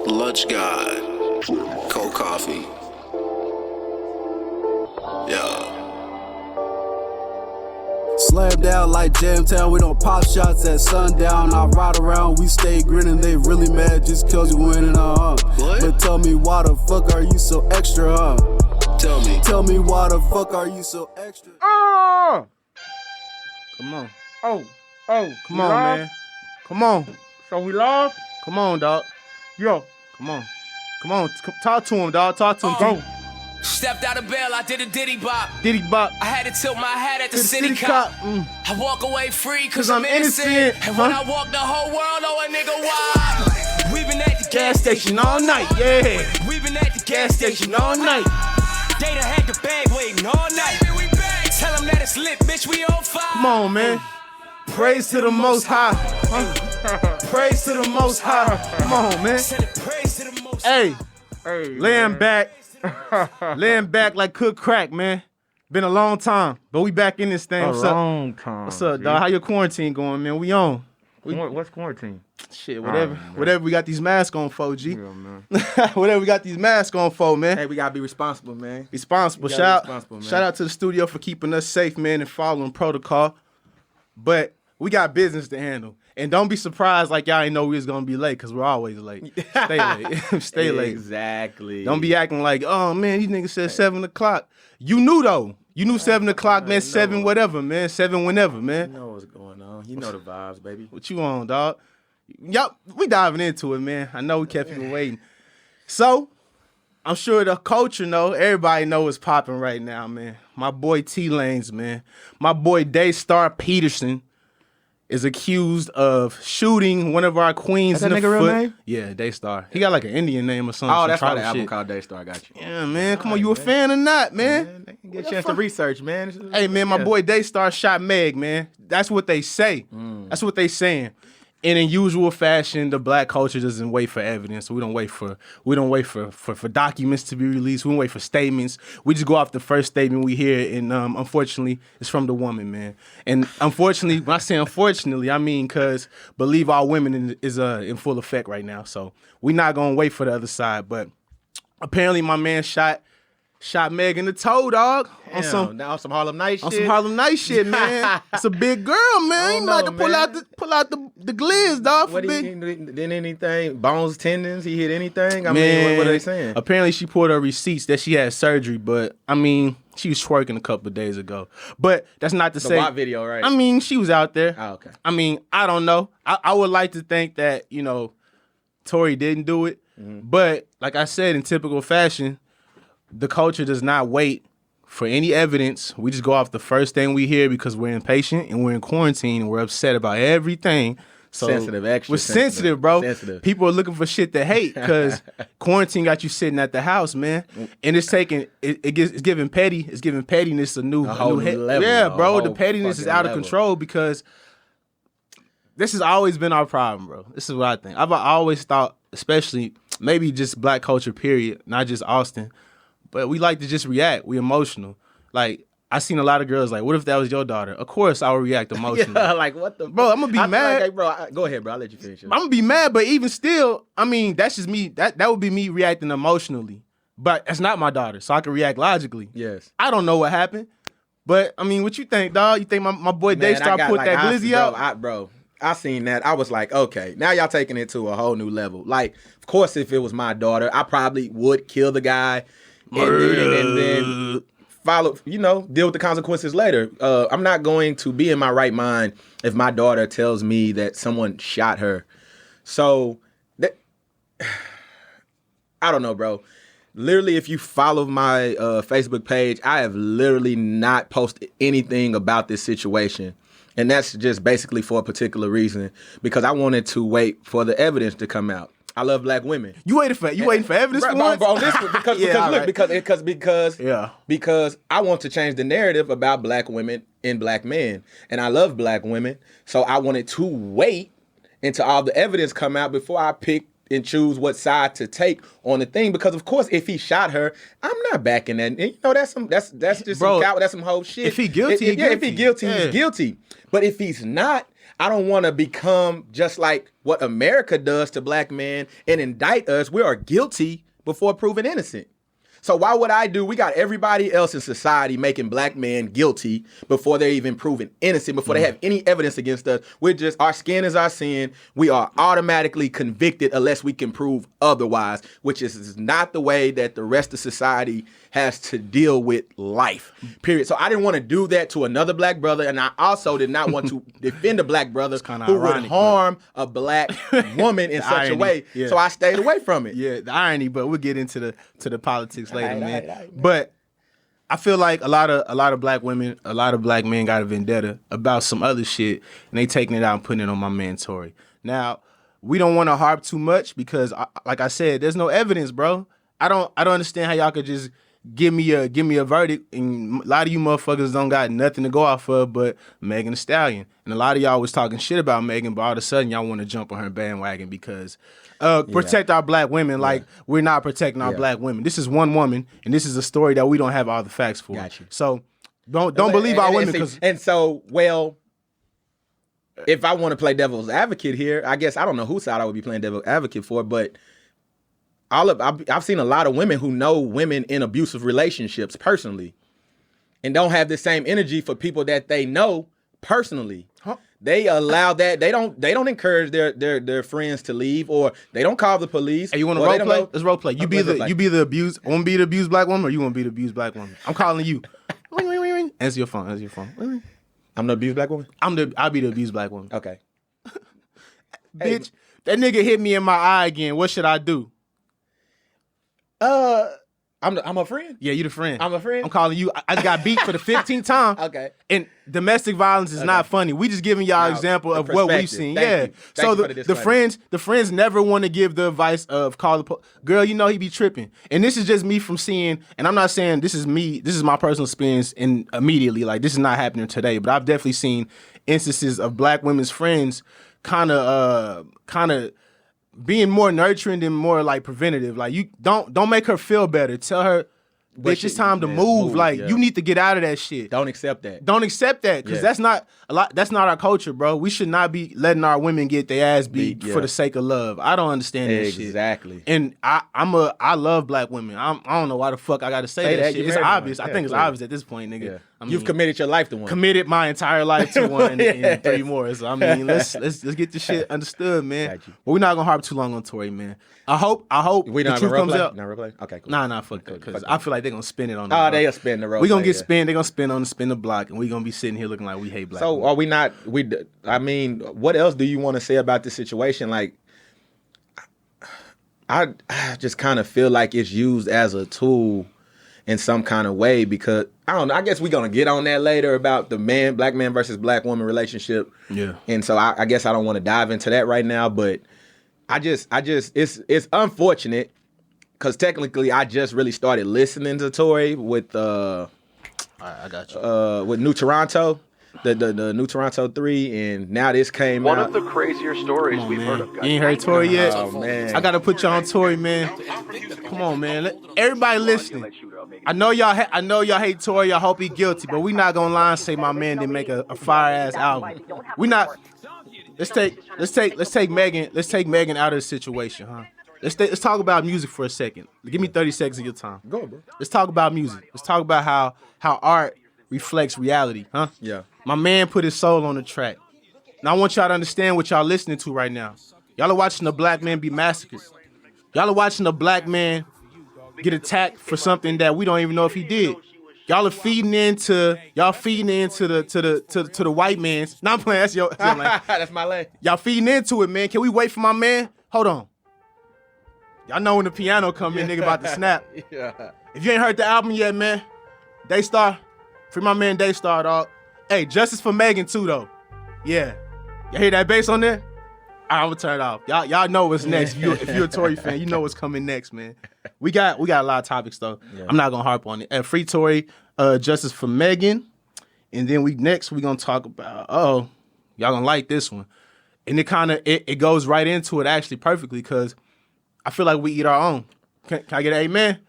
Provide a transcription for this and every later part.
Lunch God, cold coffee. Yeah. Slam down like Jamtown, we don't pop shots at sundown. I ride around, we stay grinning, they really mad just cause we winning, What? But tell me why the fuck are you so extra, Tell me. Why the fuck are you so extra? Oh! Come on. Come on, man. Come on. So we lost? Come on, dog. Yo. Come on. Talk to him, dog. Talk to him. Go. Stepped out of bail, I did a diddy bop. Diddy bop. I had to tilt my hat at the To city cop. I walk away free cause I'm innocent. And when I walk, the whole world know a nigga why. We been at the Gas station all night, yeah. We been at the gas station all night. They done had the bag waiting all night. Tell them that it's lit, bitch, we on fire. Come on, man. Praise to the Most High. Praise to the Most High. Come on, man. Praise to the most. Hey, Hey, laying back like cook crack, man. Been a long time, but we back in this thing. What's up? long time. What's up, dog? How your quarantine going, man? We on. What's quarantine? Shit, whatever we got these masks on for, G. Yeah, man. Whatever we got these masks on for, man. Hey, we gotta be responsible, man. Responsible. You gotta Shout be responsible, man. shout out to the studio for keeping us safe, man, and following protocol. But we got business to handle. And don't be surprised like y'all ain't know we was gonna be late, because we're always late. Stay late. Stay late. Exactly. Don't be acting like, oh man, these niggas said 7 o'clock. You knew though. You knew 7 o'clock meant 7 whatever, man. 7 whenever, man. You know what's going on. You know the vibes, baby. What you on, dog? Yup, we diving into it, man. I know we kept people waiting. So, I'm sure the culture know, everybody know what's popping right now, man. My boy Tory Lanez, man. My boy Daystar Peterson is accused of shooting one of our queens That's in that the nigga real foot. name? Yeah, Daystar. He got like an Indian name or something. Oh, some that's why tribal the album shit. called Daystar. Got you. Yeah, man. Come on, you a fan or not, man? They can get a chance to research, man. Hey, man, my boy Daystar shot Meg, man. That's what they say. That's what they saying. And in usual fashion, the black culture doesn't wait for evidence. We don't wait for documents to be released. We don't wait for statements. We just go off the first statement we hear, and unfortunately, it's from the woman, man. And unfortunately, when I say unfortunately, I mean because believe all women is in full effect right now. So we're not gonna wait for the other side. But apparently, my man shot Meg in the toe, dog. On some Harlem Night shit. on some Harlem Night shit, man. It's a big girl, man. You might have to pull out the glizz, dog. What For he big. did anything? Bones, tendons? He hit anything? I mean, what are they saying? Apparently, she pulled her receipts that she had surgery, but I mean, she was twerking a couple of days ago. But that's not to The say. WAP video, right? I mean, she was out there. Oh, okay. I mean, I don't know. I would like to think that Tory didn't do it, but like I said, in typical fashion, the culture does not wait for any evidence. We just go off the first thing we hear because we're impatient and we're in quarantine and we're upset about everything. So Sensitive, extra we're sensitive, bro. Sensitive. People are looking for shit to hate because quarantine got you sitting at the house, man. And it's taking it's giving petty. It's giving pettiness a new whole new level, yeah, a bro. The whole pettiness is fucking out of level. control because this has always been our problem, bro. This is what I think. I've always thought, especially maybe just black culture, period, not just Austin. But we like to just react. We emotional. Like, I seen a lot of girls like, what if that was your daughter? Of course I would react emotionally. Yeah, like what the Bro, I'm gonna be mad. Like, bro, go ahead, bro. I'll let you finish. I'm gonna be mad, but even still, I mean, that's just me. That would be me reacting emotionally. But it's not my daughter, so I can react logically. Yes. I don't know what happened. But, I mean, what you think, dog? You think my boy Daystar put that glizzy out? Bro, I seen that. I was like, okay, now y'all taking it to a whole new level. Like, of course, if it was my daughter, I probably would kill the guy and then follow, deal with the consequences later. I'm not going to be in my right mind if my daughter tells me that someone shot her. So, I don't know, bro. Literally, if you follow my Facebook page, I have literally not posted anything about this situation. And that's just basically for a particular reason, because I wanted to wait for the evidence to come out. I love black women. You waiting for evidence for once? Bro, because because I want to change the narrative about black women and black men, and I love black women, so I wanted to wait until all the evidence come out before I pick and choose what side to take on the thing, because of course if he shot her, I'm not backing that. And, you know, that's just Bro, some coward, that's some whole shit. if he guilty, he if he guilty, Yeah. he's guilty. But if he's not, I don't want to become just like what America does to black men and indict us. We are guilty before proven innocent. So why would I do? We got everybody else in society making black men guilty before they're even proven innocent, before they have any evidence against us. We're just, our skin is our sin. We are automatically convicted unless we can prove otherwise, which is not the way that the rest of society has to deal with life, period. So I didn't want to do that to another black brother, and I also did not want to defend a black brother who would harm a black woman in such irony, a way. yeah. So I stayed away from it. Yeah, the irony, but we'll get into the politics later, All man. right. But I feel like a lot of black women, a lot of black men got a vendetta about some other shit, and they taking it out and putting it on my man Tory. Now, we don't want to harp too much because, like I said, there's no evidence, bro. I don't understand how y'all could just give me a verdict, and a lot of you motherfuckers don't got nothing to go off of but Megan Thee Stallion. And a lot of y'all was talking shit about Megan, but all of a sudden y'all want to jump on her bandwagon because protect our black women like we're not protecting our black women. This is one woman, and this is a story that we don't have all the facts for. Got you. So don't believe our women because if I want to play devil's advocate here, I guess I don't know whose side I would be playing devil's advocate for, but I've seen a lot of women who know women in abusive relationships personally and don't have the same energy for people that they know personally. Huh? They allow that. They don't encourage their friends to leave, or they don't call the police. Hey, you want to role play? Let's role play. You be the abused. Want to be the abused black woman, or you want to be the abused black woman? I'm calling you. Ring, ring, ring, ring. Answer your phone. Answer your phone. Ring, ring. I'm the abused black woman. I'll be the abused black woman. Okay. Bitch, that nigga hit me in my eye again. What should I do? I'm a friend. Yeah, you the friend. I'm a friend. I'm calling you. I just got beat for the 15th time. Okay. And domestic violence is not funny. We just giving y'all No, example the of what we've perspective. seen. Thank you. So Thank you for the friends never want to give the advice of call the girl. You know he be tripping. And this is just me from seeing. And I'm not saying this is me. This is my personal experience. And immediately, like this is not happening today. But I've definitely seen instances of black women's friends kind of being more nurturing and more like preventative. Like you don't make her feel better. Tell her, bitch, it's time to move. Like you need to get out of that shit. Don't accept that. Don't accept that because that's not our culture, bro. We should not be letting our women get their ass beat for the sake of love. I don't understand that shit. Exactly. And I love black women. I don't know why the fuck I got to say that shit. It's obvious. I think it's obvious at this point, nigga. Yeah. I mean, You've committed your life to one. Committed my entire life to one and 3 more. So I mean, let's get this shit understood, man. Got you. But we're not gonna harp too long on Tory, man. I hope We the don't truth have a comes role out. play? No role play? Okay, cool. Nah, fuck that. Because I feel like they're gonna spin it on. Oh, they'll spin the role. We gonna play, get spin. They're gonna spin the block, and we gonna be sitting here looking like we hate black. So women. are we not? I mean, what else do you want to say about this situation? Like, I just kind of feel like it's used as a tool in some kind of way because I don't know. I guess we're gonna get on that later about the black man versus black woman relationship. Yeah. And so I guess I don't want to dive into that right now, but I just it's unfortunate because technically I just really started listening to Tory with I got you. with New Toronto. The New Toronto 3, and now this came One out. of the crazier stories we've heard of, guys. You ain't heard Tory yet? Oh, man. I gotta put you on Tory, man. Come on, man. Everybody listening. I know y'all hate Tory. I hope he guilty, but we not gonna lie and say my man didn't make a fire ass album. We not. Let's take Megan out of the situation, huh? Let's talk about music for a second. Give me 30 seconds of your time. Go, bro. Let's talk about music. Let's talk about how art reflects reality, huh? Yeah. My man put his soul on the track. Now I want y'all to understand what y'all listening to right now. Y'all are watching a black man be massacred. Y'all are watching a black man get attacked for something that we don't even know if he did. Y'all are feeding into the white man's. Now I'm playing. That's your lane. That's my lane. Y'all feeding into it, man. Can we wait for my man? Hold on. Y'all know when the piano come in, nigga about to snap. Yeah. If you ain't heard the album yet, man, Daystar, free my man Daystar, dog. Hey, justice for Megan too, though. Yeah. Y'all hear that bass on there? I'm gonna turn it off. Y'all know what's next. If you're a Tory fan, you know what's coming next, man. We got a lot of topics though. Yeah. I'm not gonna harp on it. Free Tory, justice for Megan, and then we gonna talk about. Y'all gonna like this one, and it goes right into it actually perfectly because I feel like we eat our own. Can I get an amen?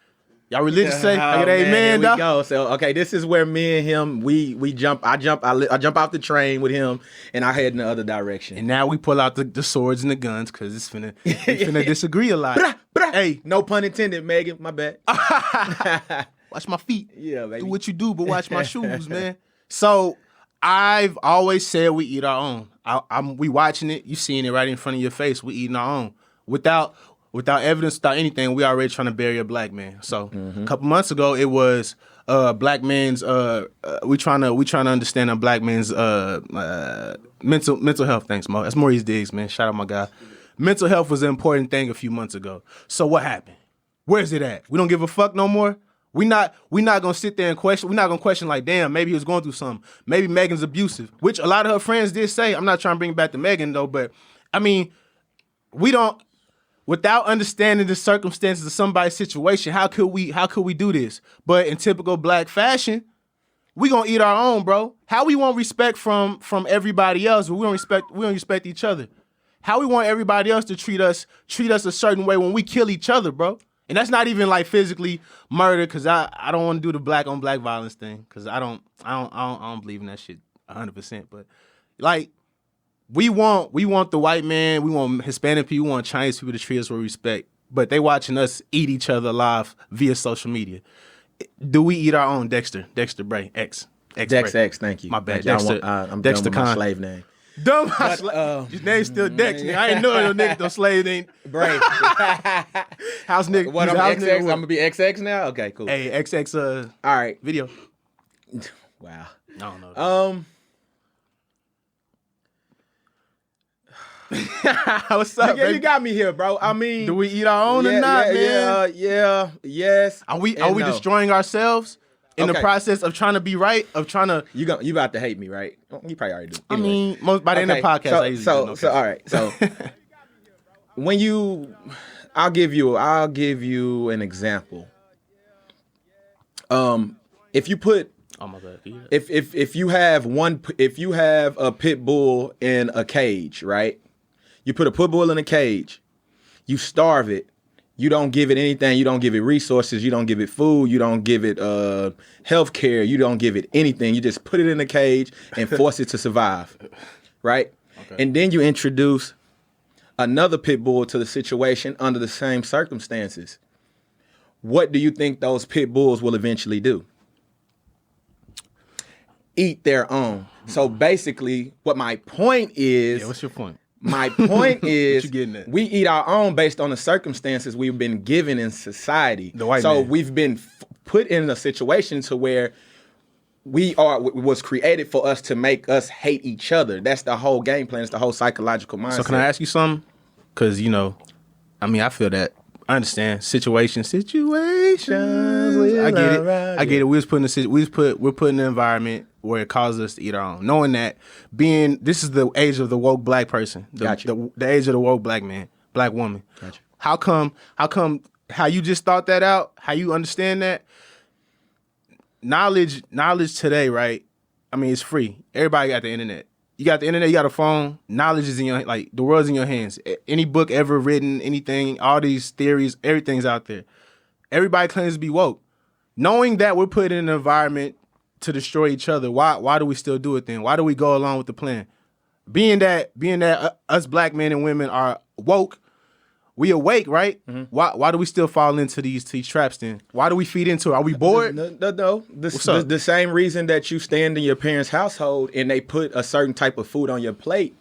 Y'all religious say? I get an amen, Here we dog. go. So okay, this is where me and him we jump. I jump off the train with him, and I head in the other direction. And now we pull out the swords and the guns because it's we finna disagree a lot. Hey, No pun intended, Megan. My bad. watch my feet. Yeah, baby. Do what you do, but watch my shoes, man. So I've always said we eat our own. We watching it. You seeing it right in front of your face. We eating our own without evidence, without anything. We already trying to bury a black man. So a couple months ago, it was black man's. We trying to understand a black man's mental health. Thanks, Mo. That's Maurice Diggs, man. Shout out my guy. Mental health was an important thing a few months ago. So what happened? Where's it at? We don't give a fuck no more. We not gonna sit there and question. We're not gonna question like, damn, maybe he was going through something. Maybe Megan's abusive, which a lot of her friends did say. I'm not trying to bring it back to Megan though, but I mean, we don't. Without understanding the circumstances of somebody's situation, how could we do this? But in typical black fashion, we gonna eat our own, bro. How we want respect from everybody else, but we don't respect each other. How we want everybody else to treat us a certain way when we kill each other, bro. And that's not even like physically murder, cause I don't want to do the black on black violence thing, cause I don't believe in that shit 100%. But like, we want the white man, we want Hispanic people, we want Chinese people to treat us with respect, but they watching us eat each other alive via social media. Do we eat our own? Dexter Bray, X Dex Bray. X, thank you. My bad, Thank you. Dexter. I'm Dexter done with my Khan. slave name. Dumb. His name's still Dex. Nigga. I ain't know no nigga, no slave name. Bray. House nigga. What, he's I'm a house XX? nigga. I'm going to be XX now? Okay, cool. Hey, XX All right. video. Wow. I don't know. What's up, Yeah, baby? you got me here, bro. I mean, Do we eat our own or not, man? Yes. Are we and no. destroying ourselves in the Okay. process of trying to be right? Of trying to. You about to hate me, right? You probably already do. I Anyway. mean, by the end of the podcast, I usually do. So all right. So I'll give you an example. If you put Oh my bad. Yeah. if you have a pit bull in a cage, right? You put a pit bull in a cage, you starve it, you don't give it anything, you don't give it resources, you don't give it food, you don't give it health care, you don't give it anything. You just put it in a cage and force it to survive, right? Okay. And then you introduce another pit bull to the situation under the same circumstances. What do you think those pit bulls will eventually do? Eat their own. So basically, what my point is... Yeah, what's your point? My point is, you getting at? we eat our own based on the circumstances we've been given in society. The white so man. we've been put in a situation to where was created for us to make us hate each other. That's the whole game plan. It's the whole psychological mindset. So can I ask you something? Because, I feel that. I understand situations. I get it. I get it. We're put in an environment where it causes us to eat our own. Knowing that this is the age of the woke black person. The age of the woke black man, black woman. Gotcha. How you just thought that out? How you understand that? Knowledge today, right? I mean, it's free. Everybody got the internet. You got the internet, you got a phone, knowledge is in your, the world's in your hands. Any book ever written, anything, all these theories, everything's out there. Everybody claims to be woke. Knowing that we're put in an environment to destroy each other, why do we still do it then? Why do we go along with the plan? Being that us black men and women are woke, we awake, right? Mm-hmm. Why do we still fall into these traps then? Why do we feed into it? Are we bored? No. The same reason that you stand in your parents' household and they put a certain type of food on your plate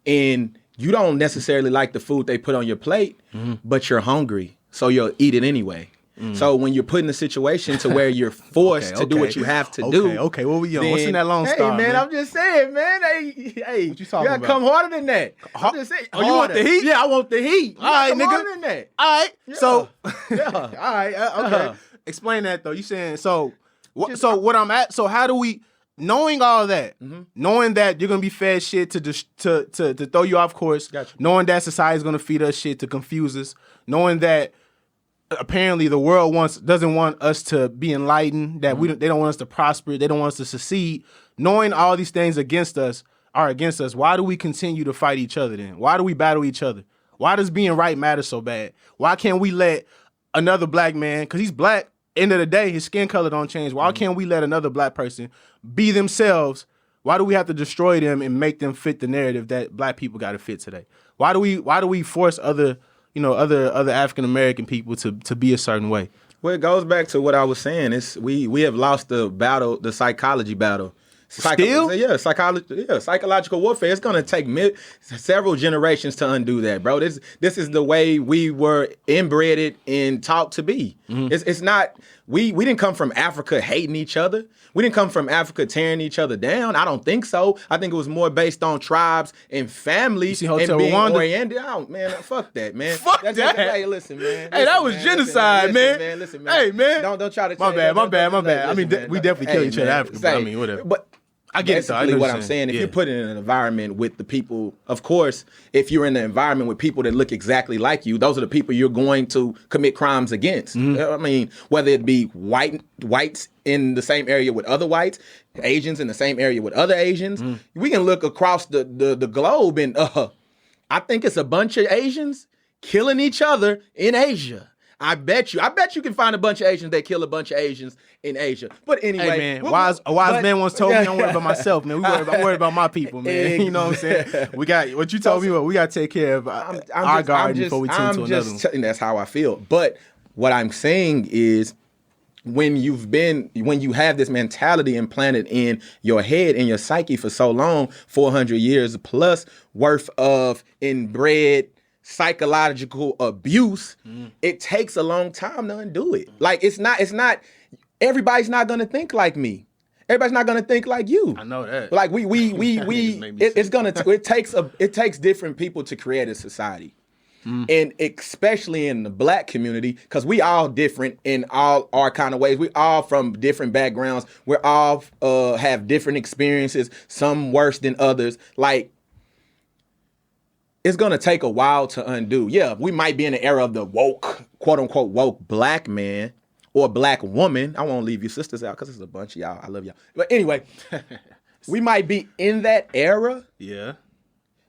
and you don't necessarily like the food they put on your plate, but you're hungry, so you'll eat it anyway. So when you're put in a situation to where you're forced to do what you have to do. Okay, what we on? What's in that Lone Star, man? I'm just saying, man. Hey, what you talking about? Come harder than that. I'm just saying. Oh, you want the heat? Yeah, I want the heat. All right, come nigga. harder than that. All right. Yeah. So, Yeah. all right. Okay. Explain that though. You saying so? What I'm at? So how do we? Knowing all that, knowing that you're gonna be fed shit to throw you off course, Gotcha. knowing that society's gonna feed us shit to confuse us, knowing that apparently the world doesn't want us to be enlightened, that they don't want us to prosper, they don't want us to succeed. Knowing all these things are against us, why do we continue to fight each other then? Why do we battle each other? Why does being right matter so bad? Why can't we let another black man, because he's black, end of the day, his skin color don't change. Why can't we let another black person be themselves? Why do we have to destroy them and make them fit the narrative that black people got to fit today? Why do we force other African American people to be a certain way? Well, it goes back to what I was saying. It's we have lost the battle, the psychology battle. Still? Psychological warfare. It's gonna take several generations to undo that, bro. This is the way we were inbred and taught to be. It's not. We didn't come from Africa hating each other. We didn't come from Africa tearing each other down. I don't think so. I think it was more based on tribes and family and being oriented. Man, fuck that, man. Fuck that. Hey, listen, man. Hey, that was genocide, man. Listen, man. Hey, man. Don't try to. My bad. I mean, we definitely kill each other Africa, but I mean, whatever. But I get it, though. basically what I'm saying. If you're put in an environment with the people, of course, if you're in the environment with people that look exactly like you, those are the people you're going to commit crimes against. I mean, whether it be whites in the same area with other whites, Asians in the same area with other Asians. We can look across the globe and I think it's a bunch of Asians killing each other in Asia. I bet you can find a bunch of Asians that kill a bunch of Asians in Asia. But anyway, hey man, a wise man once told me I'm worried about myself, man. I'm worried about my people, man. You know what I'm saying? We got what you told me. What we got to take care of our garden before we tend to another one. That's how I feel. But what I'm saying is, when you have this mentality implanted in your head and your psyche for so long, 400 years plus worth of inbred psychological abuse, it takes a long time to undo it. Like it's not everybody's not gonna think like me. Everybody's not gonna think like you. I know that. Like it takes different people to create a society. And especially in the black community, because we all different in all our kind of ways. We all from different backgrounds. We're all have different experiences, some worse than others. Like, it's gonna take a while to undo. Yeah, we might be in the era of the woke, quote unquote, woke black man or black woman. I won't leave you sisters out because there's a bunch of y'all. I love y'all. But anyway, we might be in that era. Yeah.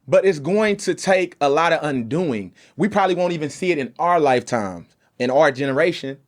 But it's going to take a lot of undoing. We probably won't even see it in our lifetime, in our generation,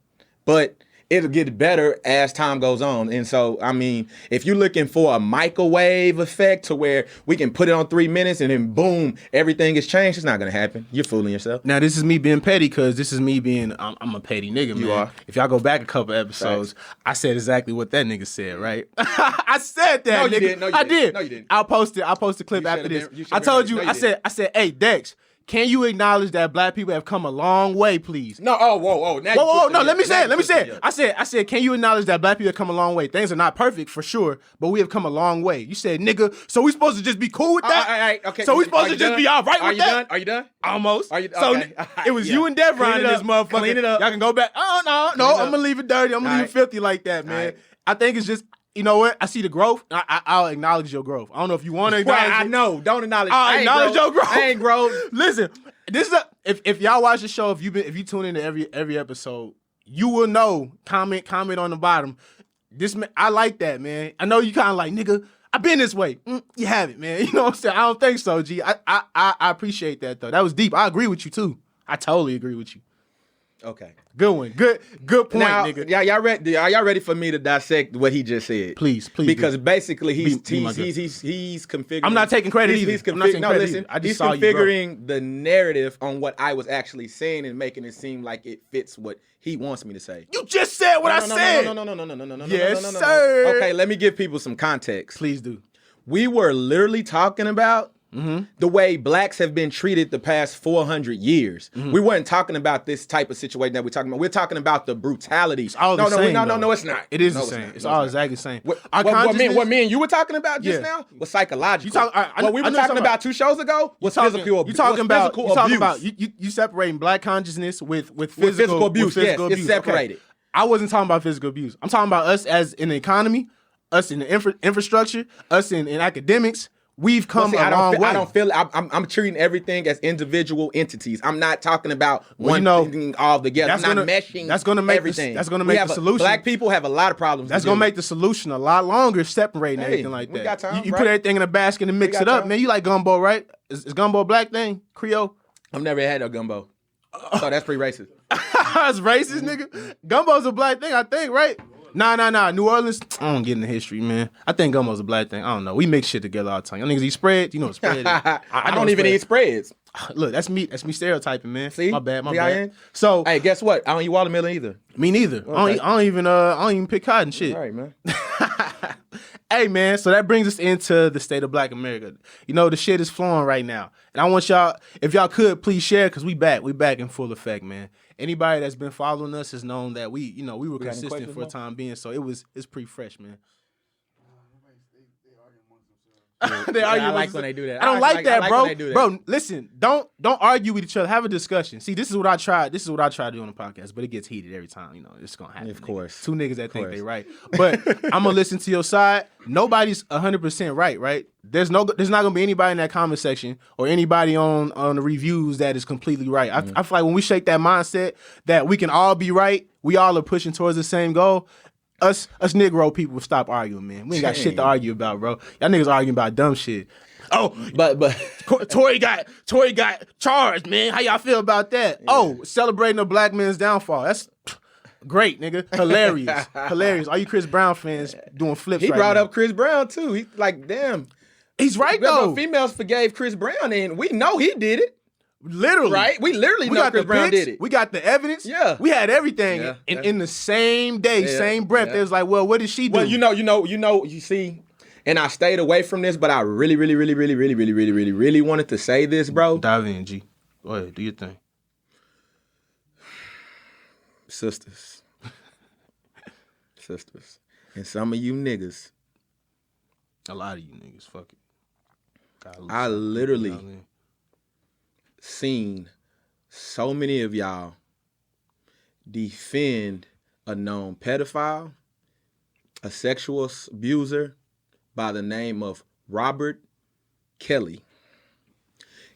but it'll get better as time goes on. And so, I mean, if you're looking for a microwave effect to where we can put it on 3 minutes and then boom, everything is changed, it's not going to happen. You're fooling yourself. Now, this is me being petty because this is me being, I'm a petty nigga, man. You are. If y'all go back a couple episodes, I said exactly what that nigga said, right? I said that, No, you nigga. didn't. No, you I didn't. did. No, you didn't. I'll post a clip You after should've this. been- you should've I been told right. you, No, you I said, hey, Dex, can you acknowledge that black people have come a long way, please? No, whoa. Now Whoa, no, let me say it. I said, can you acknowledge that black people have come a long way? Things are not perfect for sure, but we have come a long way. You said, nigga, so we supposed to just be cool with that? All right, okay. So we supposed to just be all right with that? Are you done? Almost. Are you- So okay. it was Yeah. you and Devron Clean in it this up. motherfucker. Clean it up. Y'all can go back. Oh, no, Clean it I'm up. gonna leave it dirty. I'm gonna leave it right. filthy like that, man. right. I think it's just, you know what? I see the growth. I'll acknowledge your growth. I don't know if you want to acknowledge I it. know. Don't acknowledge. I'll acknowledge your growth. I ain't grown. Listen, this is if y'all watch the show, if you tune into every episode, you will know. Comment on the bottom. This man, I like that, man. I know you kind of like, nigga, I've been this way. You have it, man. You know what I'm saying? I don't think so, G. I appreciate that though. That was deep. I agree with you too. I totally agree with you. Okay. Good one. Good point, Now, nigga. y'all ready for me to dissect what he just said? Please. Because do. basically he's Be my guest. configuring. I'm not taking credit either. He's I'm not taking credit listen, either. I just he's saw you grow. configuring the narrative on what I was actually saying and making it seem like it fits what he wants me to say. You just said what I said. No. Yes, sir. Okay, let me give people some context. Please do. We were literally talking about the way blacks have been treated the past 400 years. We weren't talking about this type of situation that we're talking about. We're talking about the brutality. It's all the same, though. No, it's not. It is No, the it's same. not. It's No, all not. exactly the same. What me and you were talking about just Yeah. now was psychological. You talk- I- what we I were know talking something about 2 shows ago was physical abuse. You talking about abuse. you separating black consciousness with physical physical abuse. with Yes, physical it's abuse. separated. Okay. I wasn't talking about physical abuse. I'm talking about us as in the economy, us in the infrastructure, us in academics. We've come a long way. I don't feel. I'm treating everything as individual entities. I'm not talking about one thing all together. I'm not meshing. That's gonna make everything. that's gonna make the solution. Black people have a lot of problems. That's gonna make the solution a lot longer, separating everything like that. we got time, you right? put everything in a basket and mix got it up, time. man. You like gumbo, right? Is gumbo a black thing? Creole? I've never had a gumbo. So that's pretty racist. That's racist, nigga. Gumbo's a black thing, I think, right? Nah. New Orleans, I don't get into history, man. I think gumbo's a black thing. I don't know. We mix shit together all the time. Y'all niggas eat spread? You know what spread is. I don't even eat spreads. Look, that's me stereotyping, man. See? My bad. See how I am? So, Hey, guess what? I don't eat watermelon either. me neither. Okay. I don't even pick cotton shit. All right, man. Hey, man, so that brings us into the state of Black America. You know, the shit is flowing right now. And I want y'all, if y'all could, please share, because we back in full effect, man. Anybody that's been following us has known that we were consistent for a time being, so it's pretty fresh, man. They argue I like with when they do that. I don't like that, I bro. when they do that. Bro, listen, don't argue with each other. Have a discussion. See, this is what I try to do on the podcast, but it gets heated every time. You know, it's gonna happen. Of course. Two niggas that think they right, but I'm gonna listen to your side. Nobody's 100% right? There's not gonna be anybody in that comment section or anybody on the reviews that is completely right. I feel like when we shake that mindset that we can all be right, we all are pushing towards the same goal. Us Negro people will stop arguing, man. We ain't got shit to argue about, bro. Y'all niggas arguing about dumb shit. Oh, But Tory got charged, man. How y'all feel about that? Yeah. Oh, celebrating a black man's downfall. That's great, nigga. Hilarious. All you Chris Brown fans doing flips. he right brought now. up Chris Brown too. He like, damn. He's right though. Females forgave Chris Brown, and we know he did it. Literally, Right? We literally know got Chris the Brown pics, did it. We got the evidence. Yeah. We had everything. Yeah. In the same day, same breath. Yeah. They was like, well, what did she do? Well, you see, and I stayed away from this, but I really wanted to say this, bro. Dive in, G. Go ahead, do your thing. Sisters. And some of you niggas. A lot of you niggas, fuck it. I literally seen so many of y'all defend a known pedophile, a sexual abuser by the name of Robert Kelly.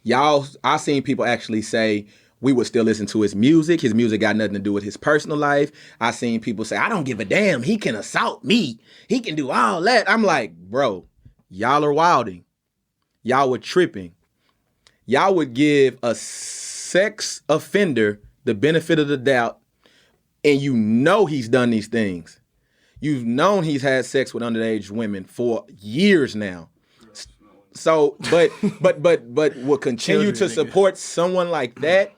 Y'all, I seen people actually say we would still listen to his music. His music got nothing to do with his personal life. I seen people say, I don't give a damn. He can assault me. He can do all that. I'm like, bro, y'all are wilding. Y'all were tripping. Y'all would give a sex offender the benefit of the doubt, and you know he's done these things. You've known he's had sex with underage women for years now. So, but will continue to support someone like that,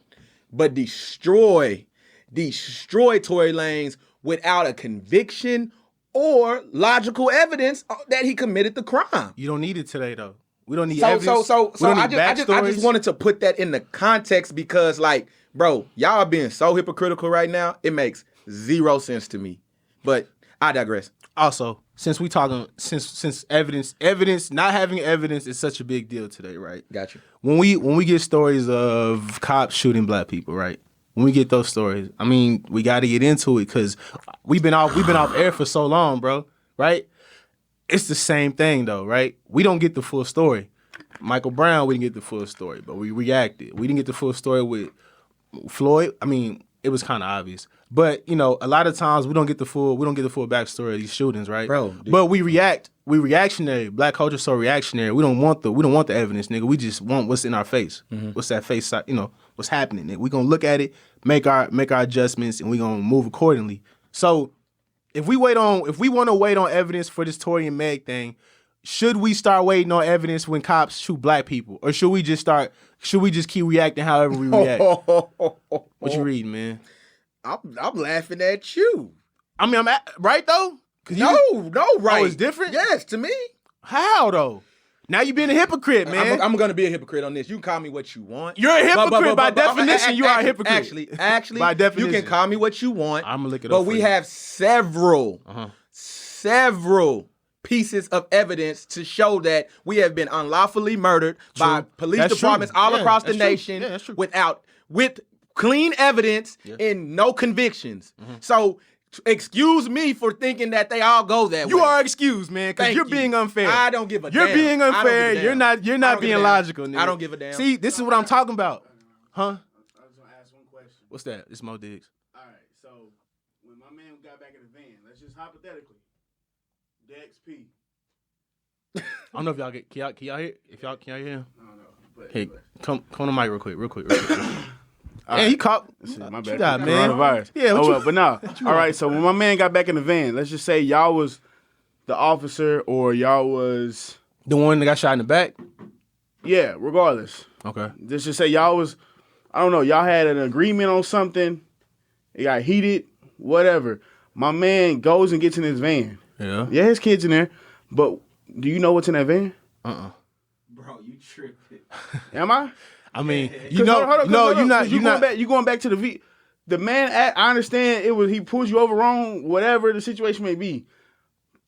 but destroy Tory Lanez without a conviction or logical evidence that he committed the crime. You don't need it today, though. We don't need evidence. So We don't I need just wanted to put that in the context because, like, bro, y'all are being so hypocritical right now. It makes zero sense to me. But I digress. Also, since evidence, not having evidence is such a big deal today, right? Got you. When we get stories of cops shooting black people, right? When we get those stories, I mean, we got to get into it because we've been off air for so long, bro. Right? It's the same thing though, right? We don't get the full story. Michael Brown, we didn't get the full story, but we reacted. We didn't get the full story with Floyd. I mean, it was kind of obvious, but you know, a lot of times we don't get the full backstory of these shootings, right? Bro, dude. But we react. We reactionary. Black culture so reactionary. We don't want the evidence, nigga. We just want what's in our face. Mm-hmm. What's that face? You know, what's happening? Nigga. We gonna look at it, make our adjustments, and we gonna move accordingly. So, if we want to wait on evidence for this Tory and Meg thing, should we start waiting on evidence when cops shoot black people, or should we just keep reacting however we react? What you reading, man? I'm laughing at you. I mean, right though. No, right. Oh, it's different? Yes, to me. How though? Now you being a hypocrite, man. I'm gonna be a hypocrite on this. You can call me what you want. You're a hypocrite by definition. You are a hypocrite. Actually, by definition, you can call me what you want. I'm gonna look it but up. But we have several pieces of evidence to show that we have been unlawfully murdered by police departments all across the nation with clean evidence and no convictions. So excuse me for thinking that they all go that way. You are excused, man, because you're being unfair. I don't give a damn. You're being unfair. You're not being logical, nigga. I don't give a damn. See, this is what I'm talking about. Huh? I was gonna ask one question. What's that? It's Mo Diggs. All right, so when my man got back in the van, let's just hypothetically, the XP. I don't know if y'all can y'all hear? Can y'all hear him? No. Hey, come on the mic real quick. Hey, he caught. My bad. You got, man. Coronavirus. Yeah, what oh, you- well, but no. All right, so when my man got back in the van, let's just say y'all was the officer or y'all was... The one that got shot in the back? Yeah, regardless. Okay. Let's just say y'all was, I don't know, y'all had an agreement on something. It got heated, whatever. My man goes and gets in his van. Yeah. Yeah, his kid's in there, but do you know what's in that van? Bro, you tripping. Am I? I mean, Hold on, you're not. You going back to the man. I understand it was he pulled you over wrong, whatever the situation may be,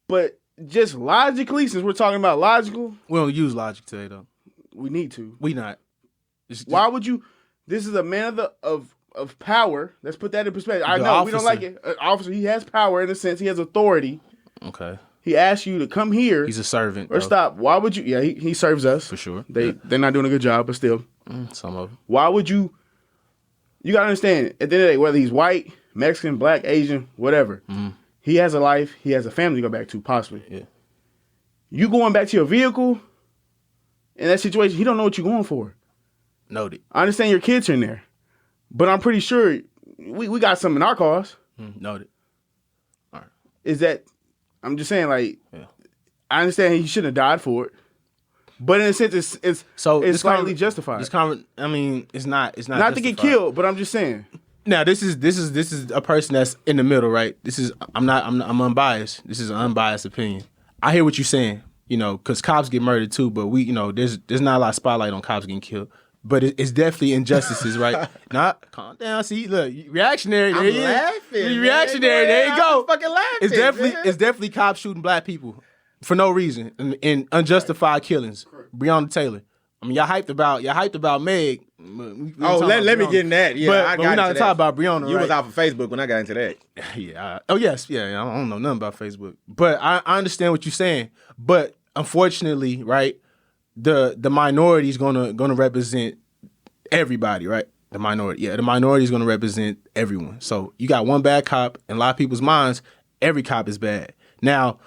but just logically, since we're talking about logical, We don't use logic today, though. we need to. We not. Why would you? This is a man of power. Let's put that in perspective. I The know we don't officer. like it. Officer, he has power in a sense. He has authority. Okay. He asked you to come here He's a servant. or though, stop. Why would you? Yeah, he serves us For sure. They're not doing a good job, but still. Some of them. Why would you? You gotta understand. At the end of the day, whether he's white, Mexican, black, Asian, whatever, he has a life. He has a family to go back to, possibly. Yeah. You going back to your vehicle in that situation? He don't know what you're going for. Noted. I understand your kids are in there, but I'm pretty sure we got some in our cars. Noted. Is that I'm just saying, like, Yeah. I understand he shouldn't have died for it, but in a sense, it's this slightly conver- justified. I mean, it's not. Not to get justified. killed, but I'm just saying. Now this is a person that's in the middle, right? I'm unbiased. This is an unbiased opinion. I hear what you're saying, because cops get murdered too, but there's not a lot of spotlight on cops getting killed. But it's definitely injustices, right? Calm down. See, look, reactionary. There you laughing, reactionary. man. There you I'm go. fucking laughing, It's definitely cops shooting black people for no reason and unjustified killings. Breonna Taylor. I mean, y'all hyped about Meg. Let me get in that. Yeah, but I got we're not gonna into talk that. about Breonna. You right? was off of Facebook when I got into that. Yeah. Oh yes. Yeah. I don't know nothing about Facebook, but I understand what you're saying. But unfortunately, right, the minority is gonna represent everybody, right? The minority is gonna represent everyone. So you got one bad cop in a lot of people's minds. Every cop is bad. Now,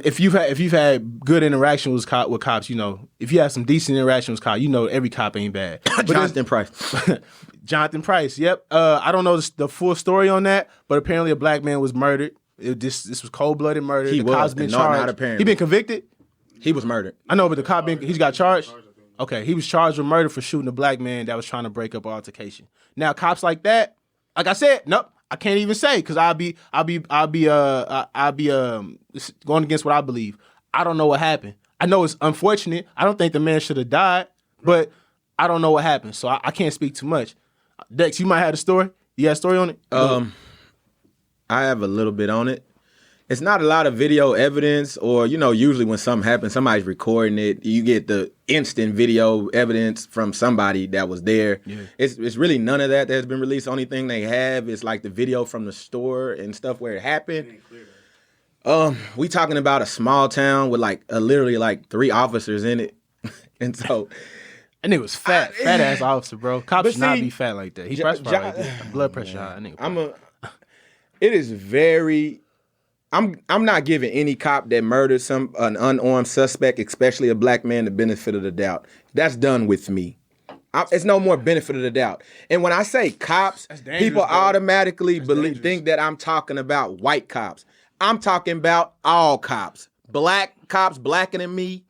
if you've had good interaction with cops, if you have some decent interaction with cops, every cop ain't bad. But Jonathan Price. Jonathan Price. Yep. I don't know the full story on that, but apparently a black man was murdered. This was cold-blooded murder. He The was, cop's been and not charged. apparently. He been convicted. He was murdered. I know, but the cop he's got charged. Okay, he was charged with murder for shooting a black man that was trying to break up an altercation. Now, cops like that, like I said, nope, I can't even say because I'll be going against what I believe. I don't know what happened. I know it's unfortunate. I don't think the man should have died, but I don't know what happened, so I can't speak too much. Dex, you might have a story. You got a story on it? I have a little bit on it. It's not a lot of video evidence, or usually when something happens, somebody's recording it. You get the instant video evidence from somebody that was there. Yeah. It's really none of that has been released. The only thing they have is like the video from the store and stuff where it happened. We talking about a small town with literally 3 officers in it, and so. And it was fat ass officer, bro. Cops But should not see, be fat like that. He pressed blood pressure high. It is very. I'm not giving any cop that murdered an unarmed suspect, especially a black man, the benefit of the doubt. That's done with me. It's no more benefit of the doubt. And when I say cops, people automatically think that I'm talking about white cops. I'm talking about all cops. Black cops, blacker than me.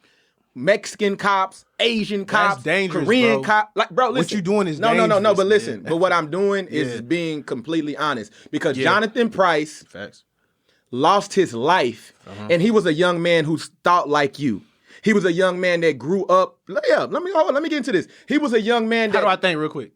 Mexican cops, Asian cops, Korean cops. Bro, listen. What you doing is no. dangerous, But listen, man. but what I'm doing is being completely honest. Because Jonathan Price lost his life, and he was a young man who thought like you. He was a young man that grew up. Let me get into this. He was a young man that. How do I think real quick?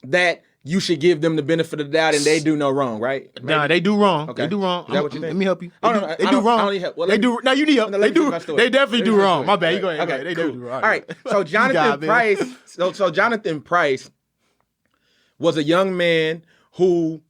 That you should give them the benefit of the doubt, and they do no wrong, right? Nah, they do wrong. Okay. They do wrong. Is that what you think? Let me help you. I They do wrong. I don't need help. Well, They do. Now you need help. No, let They me finish do. my story. They definitely Let me do finish my wrong. story. My bad. You go ahead. Okay, They cool. do wrong. All right. So Jonathan Price. So Jonathan Price was a young man who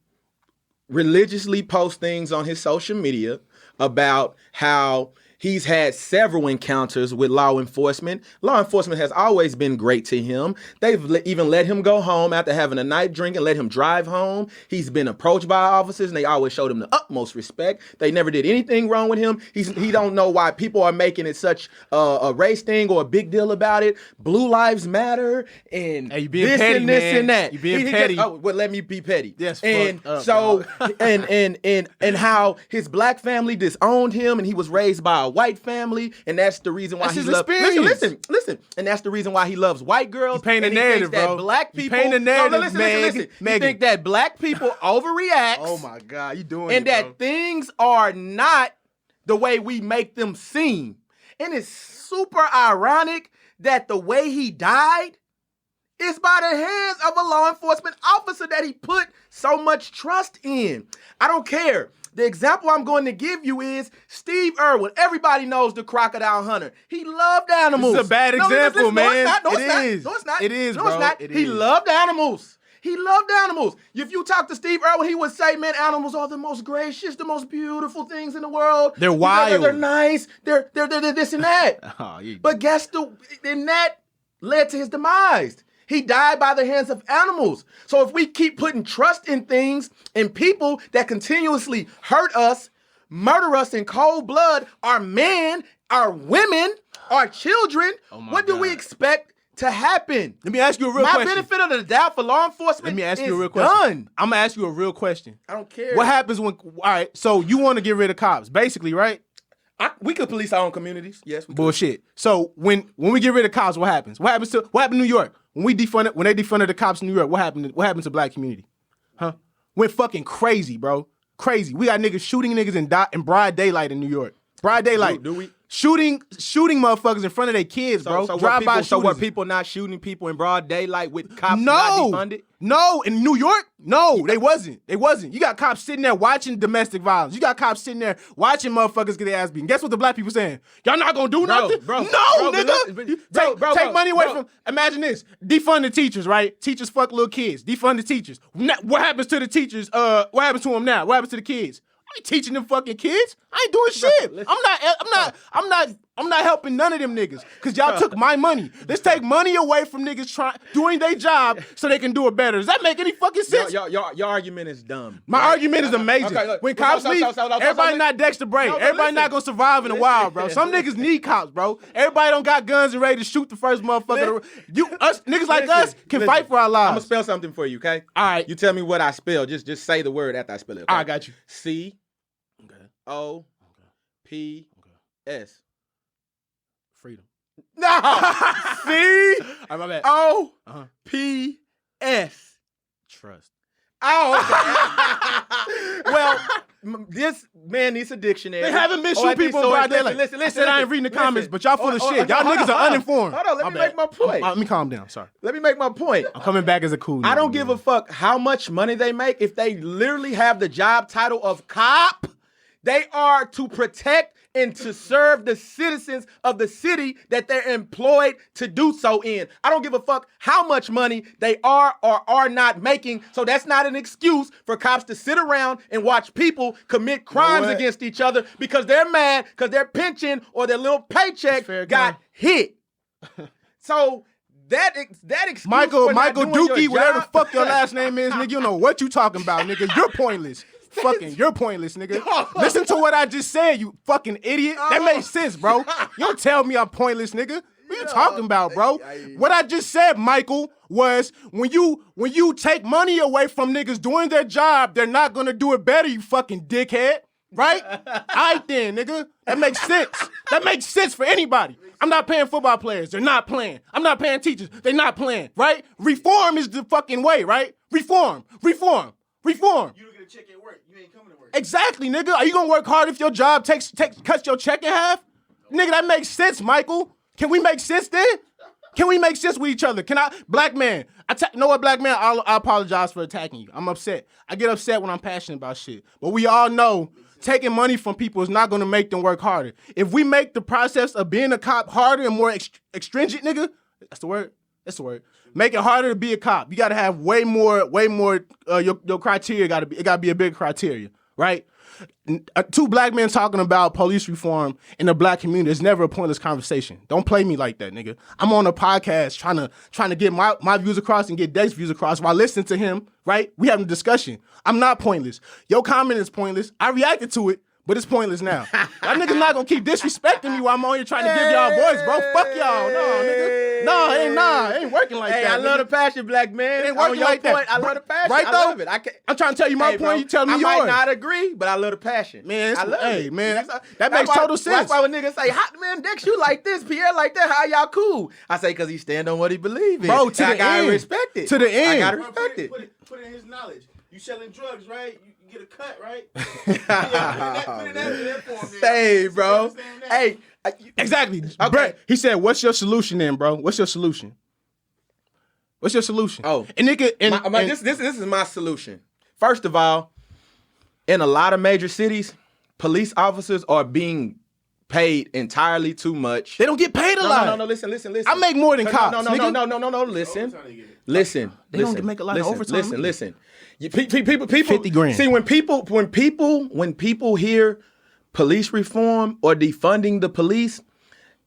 religiously posts things on his social media about how He's had several encounters with law enforcement. Law enforcement has always been great to him. They've even let him go home after having a night drink and let him drive home. He's been approached by officers and they always showed him the utmost respect. They never did anything wrong with him. He don't know why people are making it such a race thing or a big deal about it. Blue Lives Matter and Hey, you being this petty, and this man. and that. You being He petty. Just, well, let me be petty. That's and fucked up, so dog. and how his black family disowned him and he was raised by a white family and that's the reason why That's he his loves. experience. Listen, and that's the reason why he loves white girls. You paint a and he narrative, thinks that bro. black You people paint a narrative, No, listen. You Megan. think that black people overreact. Oh my God, you doing And it, that bro. things are not the way we make them seem. And it's super ironic that the way he died is by the hands of a law enforcement officer that he put so much trust in. I don't care. The example I'm going to give you is Steve Irwin. Everybody knows the crocodile hunter. He loved animals. This is a bad example, man. No, it's It not. is. No, it's not. It is, no, bro. It's not. It He is. loved animals. He loved animals. If you talk to Steve Irwin, he would say, man, animals are the most gracious, the most beautiful things in the world. They're wild. They're nice. They're this and that. Oh, you- But and that led to his demise. He died by the hands of animals. So if we keep putting trust in things and people that continuously hurt us, murder us in cold blood, our men, our women, our children, my what do we God. expect to happen? Let me ask you a real My question. benefit of the doubt for law enforcement Let me ask is you a real question. done. I'm gonna ask you a real question. I don't care. What happens when? All right, so you want to get rid of cops, basically, right? We could police our own communities. Yes, we could. Bullshit. So when we get rid of cops, what happens? What happened in New York? When they defunded the cops in New York, what happened to the black community? Huh? Went fucking crazy, bro. Crazy. We got niggas shooting niggas in broad daylight in New York. Broad daylight. Do we? Shooting motherfuckers in front of their kids, bro. Drive-by So were shootings. people not shooting people in broad daylight with cops not defunded? No, in New York, no, they wasn't. You got cops sitting there watching domestic violence. You got cops sitting there watching motherfuckers get their ass beaten. Guess what the black people saying? Y'all not gonna do nothing? bro, no, bro, nigga. but Take money away bro. from. Imagine this: defund the teachers, right? Teachers fuck little kids. Defund the teachers. What happens to the teachers? What happens to them now? What happens to the kids? I ain't teaching them fucking kids. I ain't doing shit. I'm not helping none of them niggas. Cause y'all took my money. Let's take money away from niggas doing their job so they can do it better. Does that make any fucking sense? Your argument is dumb. My argument is amazing. Okay, look, when cops leave, everybody not Dexter Bray. Everybody not gonna survive in the wild, bro. Some niggas need cops, bro. Everybody don't got guns and ready to shoot the first motherfucker. Niggas like us can fight for our lives. I'm gonna spell something for you, okay? All right. You tell me what I spell. Just say the word after I spell it. Okay? I got you. C-O-P-S. Freedom. No. C All right, my bad. O Uh-huh. P S. Trust. Oh, okay. Well, this man needs a dictionary. They haven't been Oh, I shooting think people so. in broad Listen, daylight. listen, I said I ain't reading the comments, listen. but y'all full of Oh, shit. Y'all hold niggas on, are uninformed. Hold on, let My me bad. make my point. Let me calm down. Sorry. Let me make my point. I'm coming back as a cool nigga. I don't give man. a fuck how much money they make. If they literally have the job title of cop, they are to protect and to serve the citizens of the city that they're employed to do so in. I don't give a fuck how much money they are or are not making. So that's not an excuse for cops to sit around and watch people commit crimes what? against each other because they're mad because their pension or their little paycheck fair got game. hit. So that excuse Michael for not doing your Dookie, whatever the job- fuck your last name is, nigga, you don't know what you talking about, nigga. You're pointless. You're pointless, nigga. Listen to what I just said, you fucking idiot. That makes sense, bro. You don't tell me I'm pointless, nigga. What you talking about, bro? What I just said, Michael, was when you take money away from niggas doing their job, they're not gonna do it better, you fucking dickhead. Right? All right then, nigga. That makes sense. That makes sense for anybody. I'm not paying football players. They're not playing. I'm not paying teachers. They're not playing. Right? Reform is the fucking way, right? Reform. You don't get a check at work. You ain't coming to work. Exactly, nigga. Are you gonna work hard if your job cuts your check in half? Nigga, that makes sense, Michael. Can we make sense then? Can we make sense with each other? Black man, know what, black man? I apologize for attacking you. I'm upset. I get upset when I'm passionate about shit. But we all know taking money from people is not gonna make them work harder. If we make the process of being a cop harder and more extringent, nigga, that's the word. That's the word. Make it harder to be a cop. You gotta have way more. Your criteria gotta be a big criteria. right? Two black men talking about police reform in the black community is never a pointless conversation. Don't play me like that, nigga. I'm on a podcast trying to get my views across and get Dex views across while listening to him, right? We having a discussion. I'm not pointless. Your comment is pointless. I reacted to it, but it's pointless now. Y'all niggas not gonna keep disrespecting me while I'm on here trying to give y'all voice, bro. Fuck y'all. No, nigga. No, it ain't working like that. I love nigga. the passion, black man. It ain't working like that. I love the passion. Right, I though? love it. I'm trying to tell you my point. Bro, You tell me yours. I might not agree, but I love the passion. Man, I love it. man, that That's makes why- total sense. That's why when niggas say, "Hot man, Dex, you like this, Pierre like that, how y'all cool?" I say, "Cause he stand on what he believe in." Bro, to And the I gotta end. respect it. To the I end. gotta Bro, respect it. Put in his knowledge. You selling drugs, right? You get a cut, right? Put in that form, man. Hey, bro. Understand that. Hey. Exactly. Okay. Brett, he said, "What's your solution then, bro? What's your solution? What's your solution?" Oh. and nigga, and, This is my solution. First of all, in a lot of major cities, police officers are being paid entirely too much. they don't get paid a lot. No, listen. I make more than cops. No, listen. Listen. They don't make a lot of overtime. Listen. People 50 grand. See, when people hear police reform or defunding the police,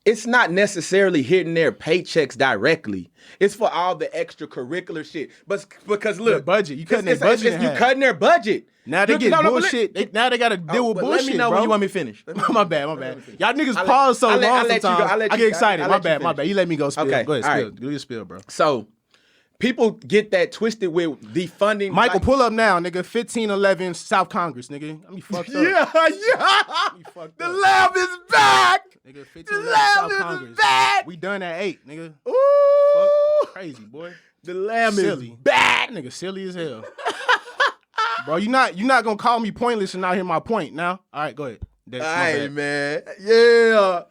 it's not necessarily hitting their paychecks directly. It's for all the extracurricular shit. But because look, The budget. You cutting their budget in you half. cutting their budget. Now they Look, get no, but bullshit. Now they got to deal with but bullshit, let me know bro. when you want me to finish. my bad. Y'all niggas I'll let- pause so I'll let- long I'll let you go. sometimes. I'll let I you- get excited. I'll My let you bad. finish. You let me go spill. Okay, Go ahead, all spill. right. Do your spill, bro. So people get that twisted with defunding. Michael, like- pull up now, nigga. 1511 South Congress, nigga. I mean, fucked up. Yeah. fucked The up. lab is back. Nigga, The 1511 lamb South is Congress. back. We done at 8, nigga. Ooh. Fuck, crazy, boy. The lamb Silly. is back. That nigga silly as hell. Bro, you not gonna call me pointless and not hear my point now? All right, go ahead. That's my Hey, bad. man. Yeah.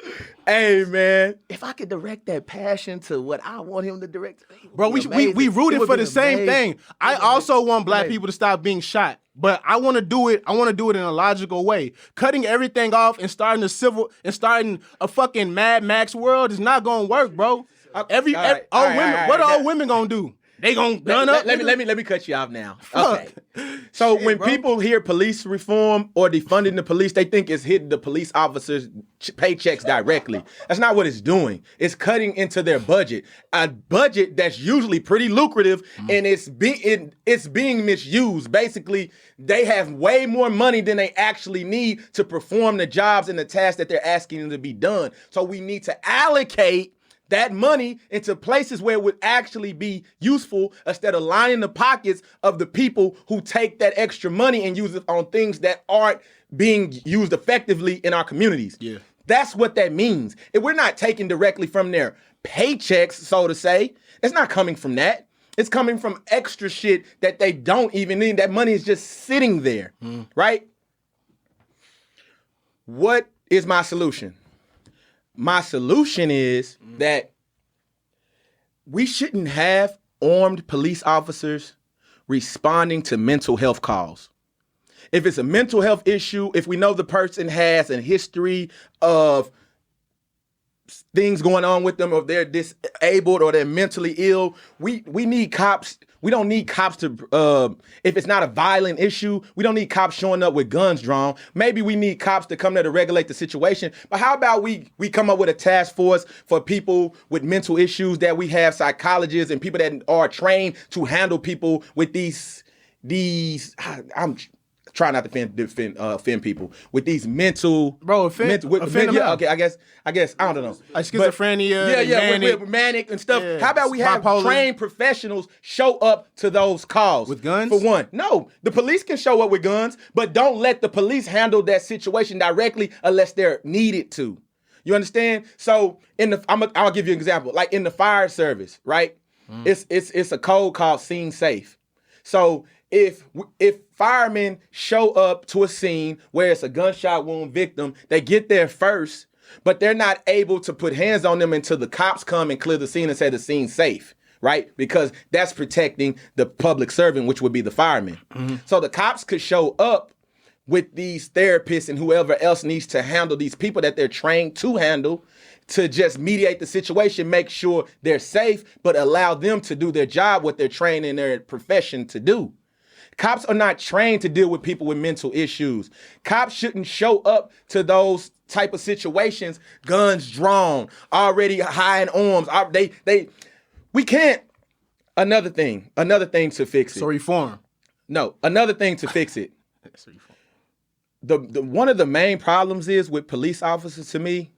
Hey, man. If I could direct that passion to what I want him to direct, Bro, we rooting for the same thing. I also want black people to stop being shot, but I want to do it. I want to do it in a logical way. Cutting everything off and starting a fucking Mad Max world is not gonna work, bro. What are old women gonna do? They gonna gun up. Let me cut you off now. Fuck. Okay. So when people hear police reform or defunding the police, they think it's hitting the police officers' paychecks directly. That's not what it's doing. It's cutting into their budget, a budget that's usually pretty lucrative, and it's being misused. Basically, they have way more money than they actually need to perform the jobs and the tasks that they're asking them to be done. So we need to allocate that money into places where it would actually be useful instead of lining the pockets of the people who take that extra money and use it on things that aren't being used effectively in our communities. Yeah. That's what that means. If we're not taking directly from their paychecks, so to say, it's not coming from that. It's coming from extra shit that they don't even need. That money is just sitting there, right? What is my solution? My solution is that we shouldn't have armed police officers responding to mental health calls. If it's a mental health issue, if we know the person has a history of things going on with them, or they're disabled or they're mentally ill, we need cops. We don't need cops to, if it's not a violent issue, we don't need cops showing up with guns drawn. Maybe we need cops to come there to regulate the situation. But how about we come up with a task force for people with mental issues, that we have psychologists and people that are trained to handle people with these I'm trying not to offend people with these mental, offend them yeah, how? okay, I guess I don't know. Like schizophrenia, Manic. With manic and stuff. Yeah, How about we have bipolar. trained professionals show up to those calls With guns? For one, no, the police can show up with guns, but don't let the police handle that situation directly unless they're needed to. You understand? So I'll give you an example. Like in the fire service, right? It's a code called Scene Safe. So if firemen show up to a scene where it's a gunshot wound victim, they get there first, but they're not able to put hands on them until the cops come and clear the scene and say the scene's safe, right? Because that's protecting the public servant, which would be the firemen. So the cops could show up with these therapists and whoever else needs to handle these people that they're trained to handle, to just mediate the situation, make sure they're safe, but allow them to do their job, what they're trained in their profession to do. Cops are not trained to deal with people with mental issues. Cops shouldn't show up to those type of situations, guns drawn, already high in arms. We can't. Another thing to fix it. So reform. No, another thing to fix it. So reform. The one of the main problems is with police officers to me,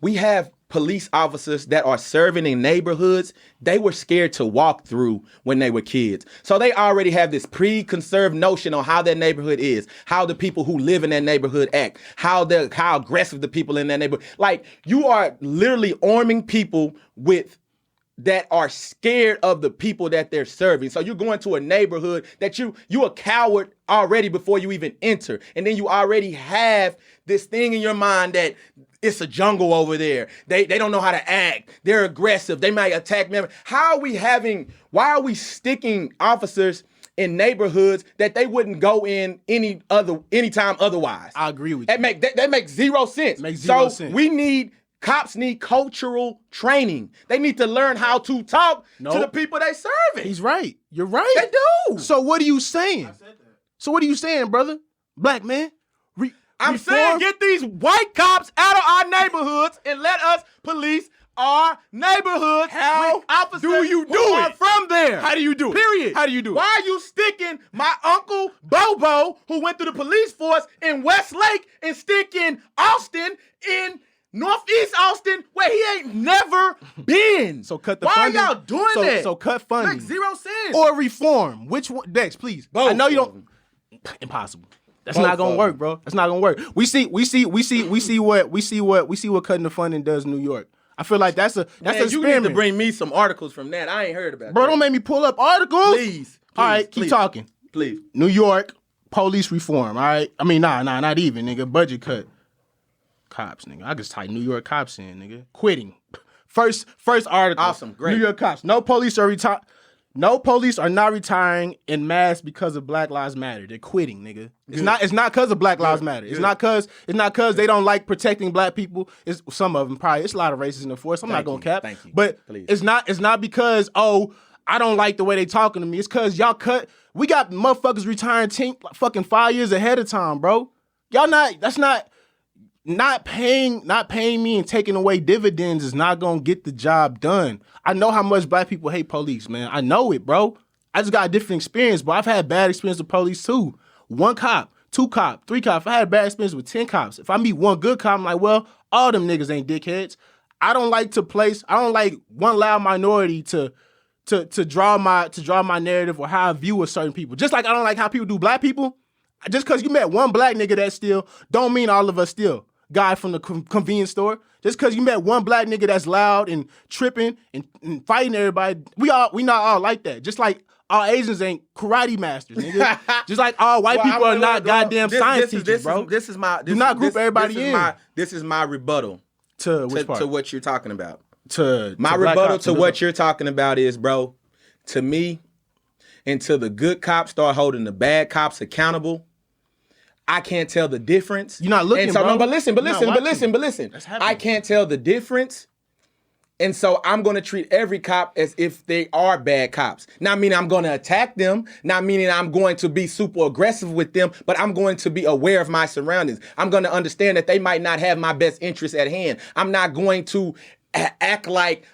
we have police officers that are serving in neighborhoods they were scared to walk through when they were kids. So they already have this preconceived notion on how that neighborhood is, how the people who live in that neighborhood act, how aggressive the people in that neighborhood. Like, you are literally arming people that are scared of the people that they're serving. So you're going to a neighborhood that you a coward already before you even enter. And then you already have this thing in your mind that it's a jungle over there. They don't know how to act. They're aggressive. They might attack members. Why are we sticking officers in neighborhoods that they wouldn't go in anytime otherwise? I agree with you. That makes zero sense. Cops need cultural training. They need to learn how to talk to the people they serving. He's right. You're right. They do. So what are you saying? I said that. So what are you saying, brother? Black man? I'm saying get these white cops out of our neighborhoods and let us police our neighborhoods. How do you do who it? Are from there. How do you do it? Period. How do you do it? Why are you sticking my uncle Bobo, who went through the police force in Westlake, and sticking Austin in Northeast Austin, where he ain't never been? So cut the Why funding. Why are y'all doing that? So cut funding. Makes zero sense. Or reform. Which one? Dex, please. Both I know you of don't. Impossible. That's Both not gonna of work, them. bro. That's not gonna work. We see what cutting the funding does in New York. I feel like that's an Man, you experiment. need to bring me some articles from that. I ain't heard about Bro, that. don't make me pull up articles. Please. All right, keep talking. Please. New York police reform. All right. I mean, not even, nigga. Budget cut. Cops, nigga. I just type New York cops in, nigga. Quitting. First article. Awesome, great. New York cops. No police are not retiring en masse because of Black Lives Matter. They're quitting, nigga. It's not because of Black Lives Matter. It's not cause they don't like protecting black people. It's some of them probably. It's a lot of racists in the force. I'm not gonna cap. Thank you. But Please. it's not because I don't like the way they talking to me. It's cause y'all cut. We got motherfuckers retiring fucking 5 years ahead of time, bro. Y'all not paying me and taking away dividends is not gonna get the job done. I know how much black people hate police, man. I know it, bro. I just got a different experience, but I've had bad experience with police too. 1 cop, 2 cop, 3 cops. I had a bad experience with 10 cops. If I meet 1 good cop, I'm like, well, all them niggas ain't dickheads. I don't like one loud minority to draw my narrative or how I view a certain people. Just like I don't like how people do black people. Just because you met 1 black nigga that steal, don't mean all of us steal. Guy from the convenience store. Just because you met 1 black nigga that's loud and tripping and fighting everybody, we not all like that. Just like all Asians ain't karate masters, nigga. Just like all white people are not goddamn science teachers, bro. Do not group everybody in. This is my rebuttal to which part? To what you're talking about. My rebuttal to what you're talking about is, bro, to me, until the good cops start holding the bad cops accountable, I can't tell the difference. You're not looking, and so, bro. No, but listen. I can't tell the difference. And so I'm going to treat every cop as if they are bad cops. Not meaning I'm going to attack them. Not meaning I'm going to be super aggressive with them. But I'm going to be aware of my surroundings. I'm going to understand that they might not have my best interests at hand. I'm not going to act like,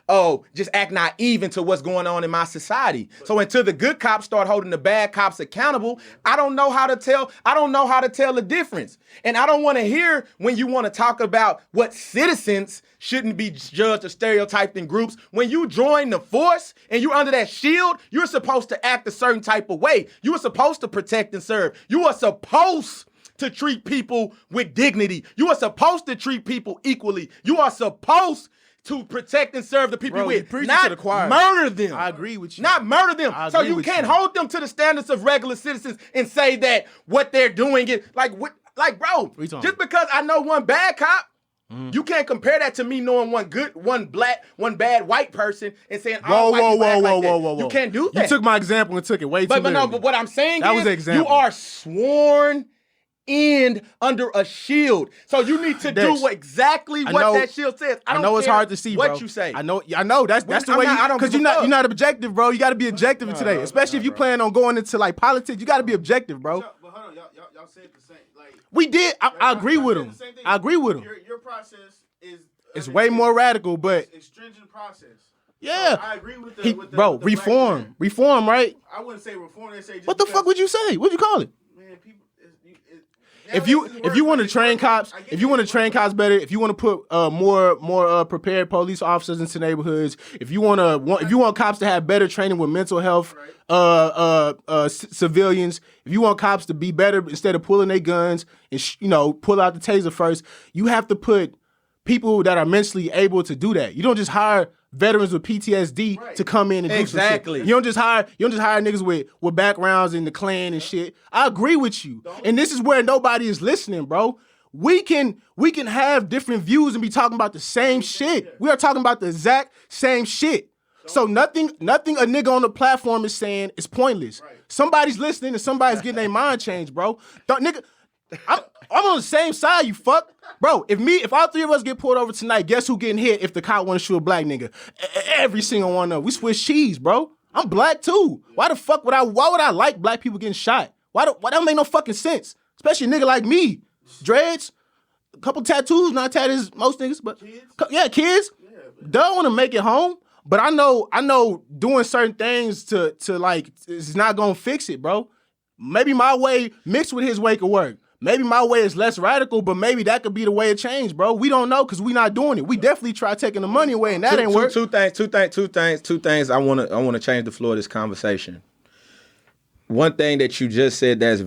just act naive into what's going on in my society. So until the good cops start holding the bad cops accountable, I don't know how to tell the difference. And I don't want to hear when you want to talk about what citizens shouldn't be judged or stereotyped in groups. When you join the force and you're under that shield, you're supposed to act a certain type of way. You are supposed to protect and serve. You are supposed to treat people with dignity. You are supposed to treat people equally. You are supposed to protect and serve the people with, not murder them. I agree with you. Not murder them. So you can't hold them to the standards of regular citizens and say that what they're doing is bro, just because I know 1 bad cop, you can't compare that to me knowing 1 good, 1 black, 1 bad white person and saying, whoa. You can't do that. You took my example and took it way too literally. But what I'm saying that was the is example. You are sworn end under a shield. So you need to Dex, do exactly what know- that shield says. I I don't know it's care hard to see, what bro. you say. I know that's the I'm way not- I don't because give you're a fuck. not objective, bro. You got to be objective today, especially if you plan on going into like politics. You got to be objective, bro. But hold on, y'all said the same. Like We did. I agree with y'all him. said the same thing. I agree with him. Your process is It's way more radical, but It's stringent process. yeah, So I agree with the he, with the, bro, with the black man. reform, right? I wouldn't say reform. They say just What the because- fuck would you say? What'd you call it? Man, people. If you want to train cops, if you want to train cops better, if you want to put more prepared police officers into neighborhoods, if you want cops to have better training with mental health, civilians, if you want cops to be better instead of pulling their guns and pull out the taser first, you have to put people that are mentally able to do that. You don't just hire veterans with PTSD to come in and do Exactly. some shit. You don't just hire niggas with backgrounds in the Klan and shit. I agree with you. And this is where nobody is listening, bro. We can have different views and be talking about the same shit. We are talking about the exact same shit. So nothing a nigga on the platform is saying is pointless. Somebody's listening and somebody's getting their mind changed, bro. Nigga, I'm on the same side, you fuck. Bro, if all three of us get pulled over tonight, guess who getting hit if the cop want to shoot a black nigga? Every single one of them. We switch cheese, bro. I'm black too. Why would I like black people getting shot? Why that make no fucking sense? Especially a nigga like me. Dreads, a couple tattoos, not tattoos, most niggas, but kids. Don't want to make it home. But I know doing certain things to like is not gonna fix it, bro. Maybe my way mixed with his way could work. Maybe my way is less radical, but maybe that could be the way it changed, bro. We don't know because we not doing it. We definitely try taking the money away, and that ain't work. Two things. I want to change the floor of this conversation. One thing that you just said it's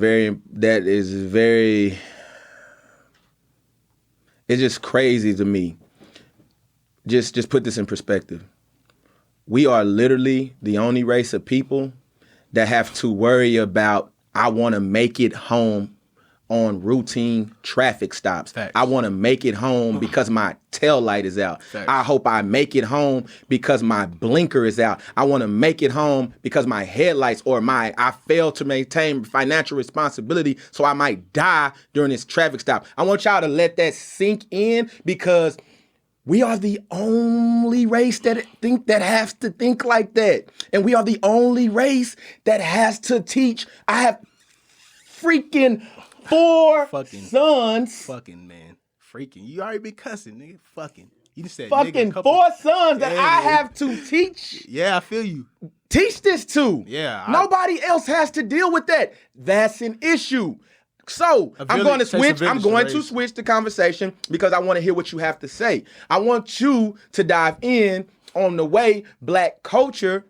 just crazy to me. Just put this in perspective. We are literally the only race of people that have to worry about, I want to make it home on routine traffic stops. Facts. I want to make it home because my tail light is out. Facts. I hope I make it home because my blinker is out. I want to make it home because my headlights I failed to maintain financial responsibility, so I might die during this traffic stop. I want y'all to let that sink in because we are the only race that has to think like that. And we are the only race that has to teach. I have freaking 4 sons. Fucking, man. Freaking. You already been cussing, nigga. Fucking. You just said Fucking nigga, 4 sons that Yeah, I man. have to teach. Yeah, I feel you. Teach this to. Yeah, Nobody else has to deal with that. That's an issue. So I'm going to switch the conversation because I want to hear what you have to say. I want you to dive in on the way black culture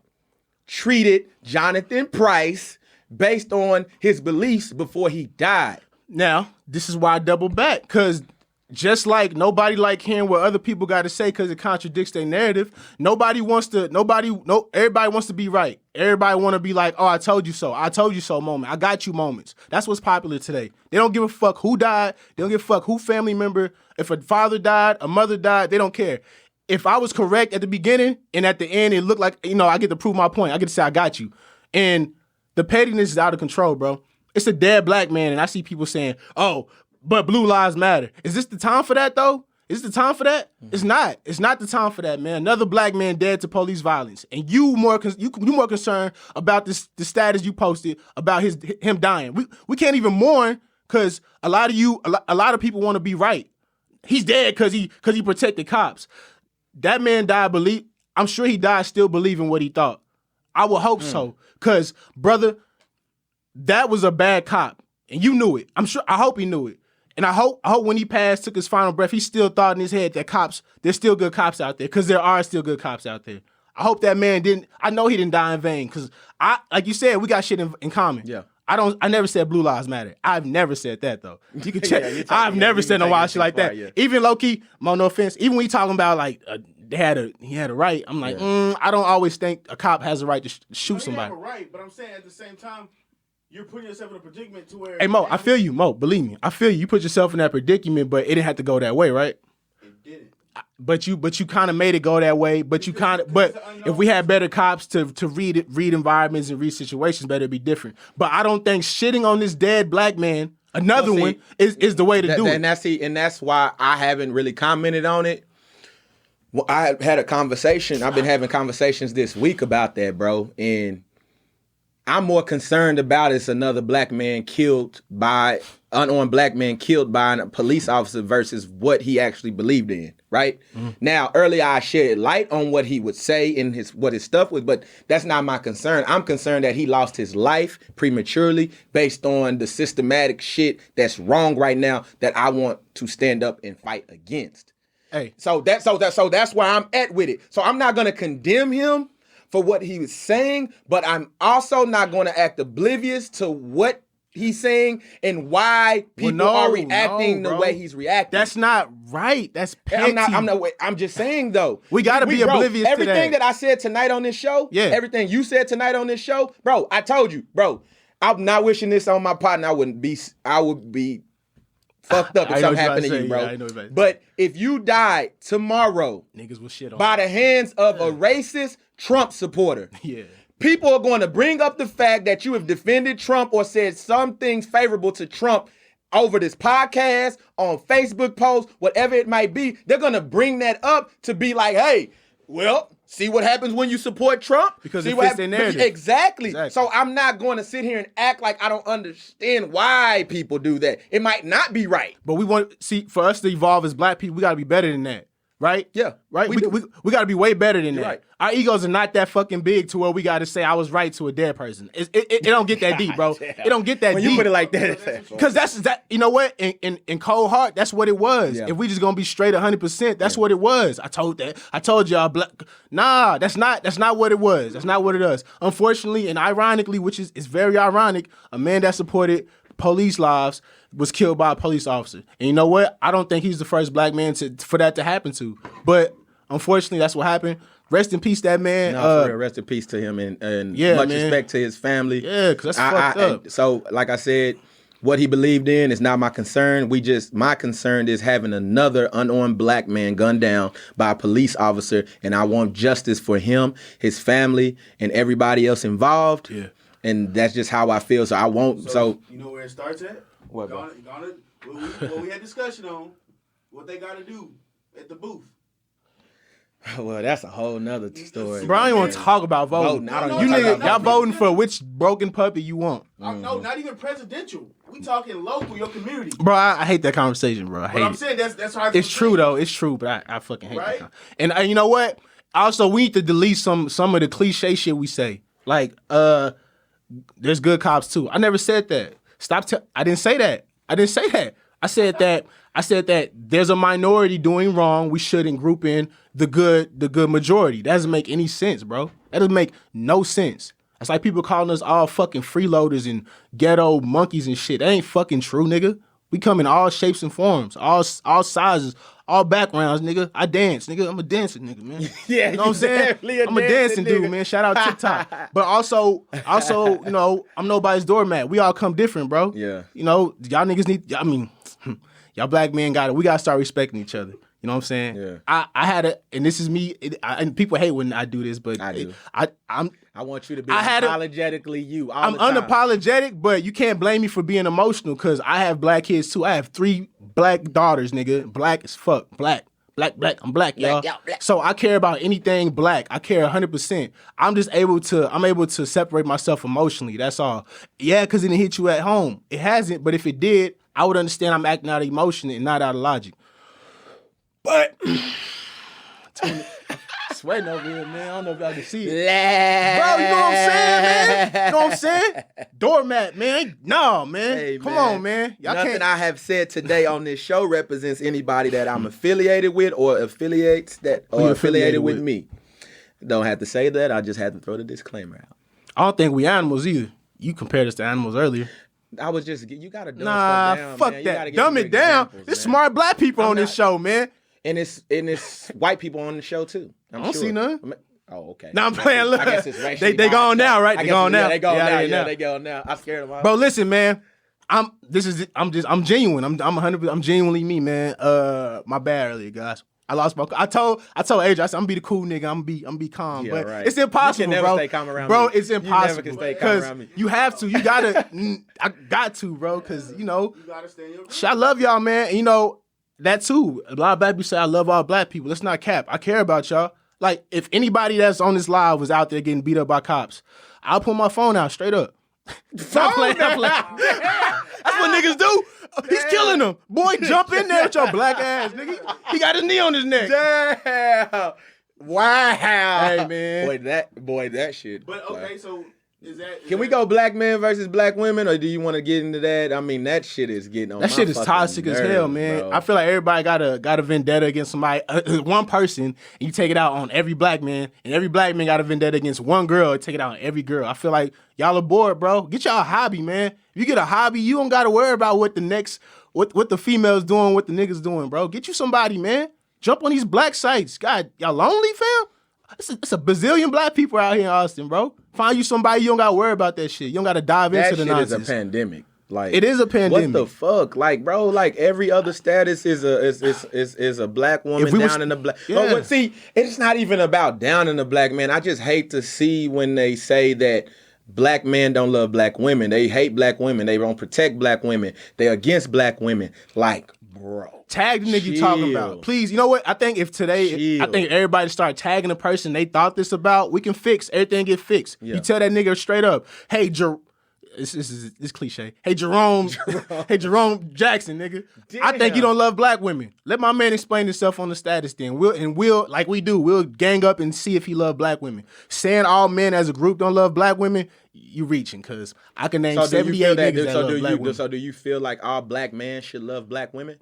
treated Jonathan Price based on his beliefs before he died. Now, this is why I double back, because just like nobody like hearing what other people got to say because it contradicts their narrative, everybody wants to be right. Everybody want to be like, oh, I told you so moment. I got you moments. That's what's popular today. They don't give a fuck who died. They don't give a fuck who family member. If a father died, a mother died, they don't care. If I was correct at the beginning and at the end, it looked like, I get to prove my point. I get to say I got you. And the pettiness is out of control, bro. It's a dead black man, and I see people saying, oh, but blue lives matter. Is this the time for that, though? Is it the time for that? Mm-hmm. It's not. It's not the time for that, man. Another black man dead to police violence. And you more concerned about the status you posted about him dying. We can't even mourn because a lot of people want to be right. He's dead because he protected cops. That man died I'm sure he died still believing what he thought. I would hope so. Because, brother, that was a bad cop. And you knew it. I hope he knew it. And I hope when he passed, took his final breath, he still thought in his head that there's still good cops out there, because there are still good cops out there. I hope that man I know he didn't die in vain, because like you said, we got shit in common. Yeah. I never said blue lives matter. I've never said that, though. You can check. I've never said no wild shit like that. Yeah. Even low-key, no offense, even when you talking about like he had a right, I'm like, I don't always think a cop has a right to shoot somebody. Have a right, but I'm saying at the same time, you're putting yourself in a predicament to where. Hey Mo, I feel you, Mo. Believe me, I feel you. You put yourself in that predicament, but it didn't have to go that way, right? It didn't. But you kind of made it go that way. But if we had better cops to read environments and read situations, better be different. But I don't think shitting on this dead black man. Another Well, one see, is the way to do it. And that's why I haven't really commented on it. Well, I had a conversation. I've been having conversations this week about that, bro. And I'm more concerned about it's another black man unarmed black man killed by a police officer versus what he actually believed in, right? Mm-hmm. Now, earlier I shed light on what he would say in what his stuff was, but that's not my concern. I'm concerned that he lost his life prematurely based on the systematic shit that's wrong right now that I want to stand up and fight against. Hey, So that's where I'm at with it. So I'm not gonna condemn him for what he was saying, but I'm also not gonna act oblivious to what he's saying and why people are reacting the way he's reacting. That's not right. That's petty. I'm just saying though. We gotta be oblivious to everything that I said tonight on this show. Yeah. Everything you said tonight on this show, bro. I told you, bro. I'm not wishing this on my partner. I would be fucked up if something happened to you, bro. Yeah, I know what you're about to say. But if you die tomorrow Niggas will shit on by the hands of a racist Trump supporter, yeah. people are going to bring up the fact that you have defended Trump or said some things favorable to Trump over this podcast, on Facebook posts, whatever it might be. They're going to bring that up to be like, hey, well, see what happens when you support Trump? Because see it what fits their narrative. Exactly. So I'm not going to sit here and act like I don't understand why people do that. It might not be right. But we want for us to evolve as black people, we gotta be better than that. Right? Yeah. Right? We gotta be way better than that. Right. Our egos are not that fucking big to where we gotta say I was right to a dead person. It don't get that deep, bro. It don't get that When deep. you put it like that. Because that you know what? In cold heart, that's what it was. Yeah. If we just gonna be straight 100%, that's what it was. I told y'all nah, that's not what it was. That's not what it is. Unfortunately and ironically, which is very ironic, a man that supported police lives was killed by a police officer. And you know what? I don't think he's the first black man for that to happen to. But unfortunately, that's what happened. Rest in peace, that man. No, for real, rest in peace to him and yeah, much man. respect to his family. Yeah, because that's fucked up. So, like I said, what he believed in is not my concern. My concern is having another unarmed black man gunned down by a police officer, and I want justice for him, his family, and everybody else involved. Yeah. And that's just how I feel. So I won't. So you know where it starts at? What? What we had discussion on, what they got to do at the booth. Well, that's a whole nother story. Bro, I don't even want to talk about voting. I don't No, You even talk niggas, about y'all voting. voting for which broken puppy you want. No, not even presidential. We talking local, your community. Bro, I hate that conversation, bro. I hate But I'm it. saying that's how It's true though. It's true, but I fucking hate Right? that. And you know what? Also, we need to delete some of the cliche shit we say. Like, there's good cops too. I never said that. I didn't say that. I said that there's a minority doing wrong. We shouldn't group in the good majority. That doesn't make any sense, bro. That doesn't make no sense. It's like people calling us all fucking freeloaders and ghetto monkeys and shit. That ain't fucking true, nigga. We come in all shapes and forms, all sizes, all backgrounds, nigga. I dance, nigga. I'm a dancing nigga, man. Yeah, you know what I'm saying? definitely a I'm a dancing dancing dude, nigga. man. Shout out TikTok. But also, you know, I'm nobody's doormat. We all come different, bro. Yeah. You know, y'all niggas need. I mean, y'all black men got it. We gotta start respecting each other. You know what I'm saying? Yeah. I had a, and this is me. And people hate when I do this, but I do. I want you to be I had a- unapologetically you. All I'm the time. unapologetic, but you can't blame me for being emotional because I have black kids too. I have 3 black daughters, nigga. Black as fuck. Black. I'm black, y'all. So I care about anything black. I care 100%. I'm able to separate myself emotionally. That's all. Yeah, because it didn't hit you at home. It hasn't, but if it did, I would understand I'm acting out of emotion and not out of logic. But sweating over here, man. I don't know if y'all can see it. Bro, you know what I'm saying, man? You know what I'm saying? Doormat, man. No, man. Hey, Come man. on, man. Y'all Nothing can't. I have said today on this show represents anybody that I'm affiliated with or affiliated with me. Don't have to say that. I just had to throw the disclaimer out. I don't think we animals either. You compared us to animals earlier. I was just you gotta dumb Nah, stuff down. fuck man. You that. gotta give Dumb some it down. examples, There's man. smart black people I'm on this not- show, man. And it's white people on the show too. I'm I don't sure. see none. Oh, okay. Nah, I'm playing. Look, I guess it's racially they gone biased. now, right? I They guess gone now. Yeah, they gone Yeah, now. they Yeah, now. they gone now. I scared them. Bro, listen, man. I'm genuine. I'm 100%. I'm genuinely me, man. My bad earlier, guys. I lost my. I told AJ, I said I'm gonna be the cool nigga. I'm gonna be calm. Yeah, but right. it's impossible, You can never bro. stay calm around bro, me. it's You never impossible. can stay calm Because around me. you have to. You gotta. I got to, bro. Because You gotta stay in your I love y'all, man. And, that too. A lot of black people say I love all black people. Let's not cap. I care about y'all. Like, if anybody that's on this live was out there getting beat up by cops, I'll pull my phone out straight up. Stop playing. That's what niggas do. He's killing them. Boy, jump in there with your black ass, nigga. He got his knee on his neck. Damn. Wow. Hey, man. Boy, that shit. But okay, so is that? Can we go black men versus black women, or do you want to get into that? I mean, that shit is getting on. That my shit is fucking toxic as hell, nerves, man. bro. I feel like everybody got a vendetta against somebody, one person, and you take it out on every black man, and every black man got a vendetta against one girl, and take it out on every girl. I feel like y'all are bored, bro. Get y'all a hobby, man. If you get a hobby, you don't got to worry about what the females doing, what the niggas doing, bro. Get you somebody, man. Jump on these black sites. God, y'all lonely, fam? It's a bazillion black people out here in Austin, bro. Find you somebody, you don't gotta worry about that shit. You don't gotta dive That into the shit nonsense. is a pandemic. Like, It is a pandemic. What the fuck, like, bro? Like, every other status is a black woman If we was- down in the black. Yeah. But see, it's not even about down in the black man. I just hate to see when they say that black men don't love black women. They hate black women. They don't protect black women. They're against black women. Like, bro. Tag the nigga you talking Chill. about. Please, you know what? I think if today, I think everybody start tagging the person they thought this about, we can fix, everything get fixed. Yeah. You tell that nigga straight up, hey, this cliche. Hey, Jerome Jackson, nigga. I think you don't love black women. Let my man explain himself on the status then. We'll like we do, we'll gang up and see if he love black women. Saying all men as a group don't love black women, you reaching, because I can name 78 niggas that love black women. So do you feel like all black men should love black women?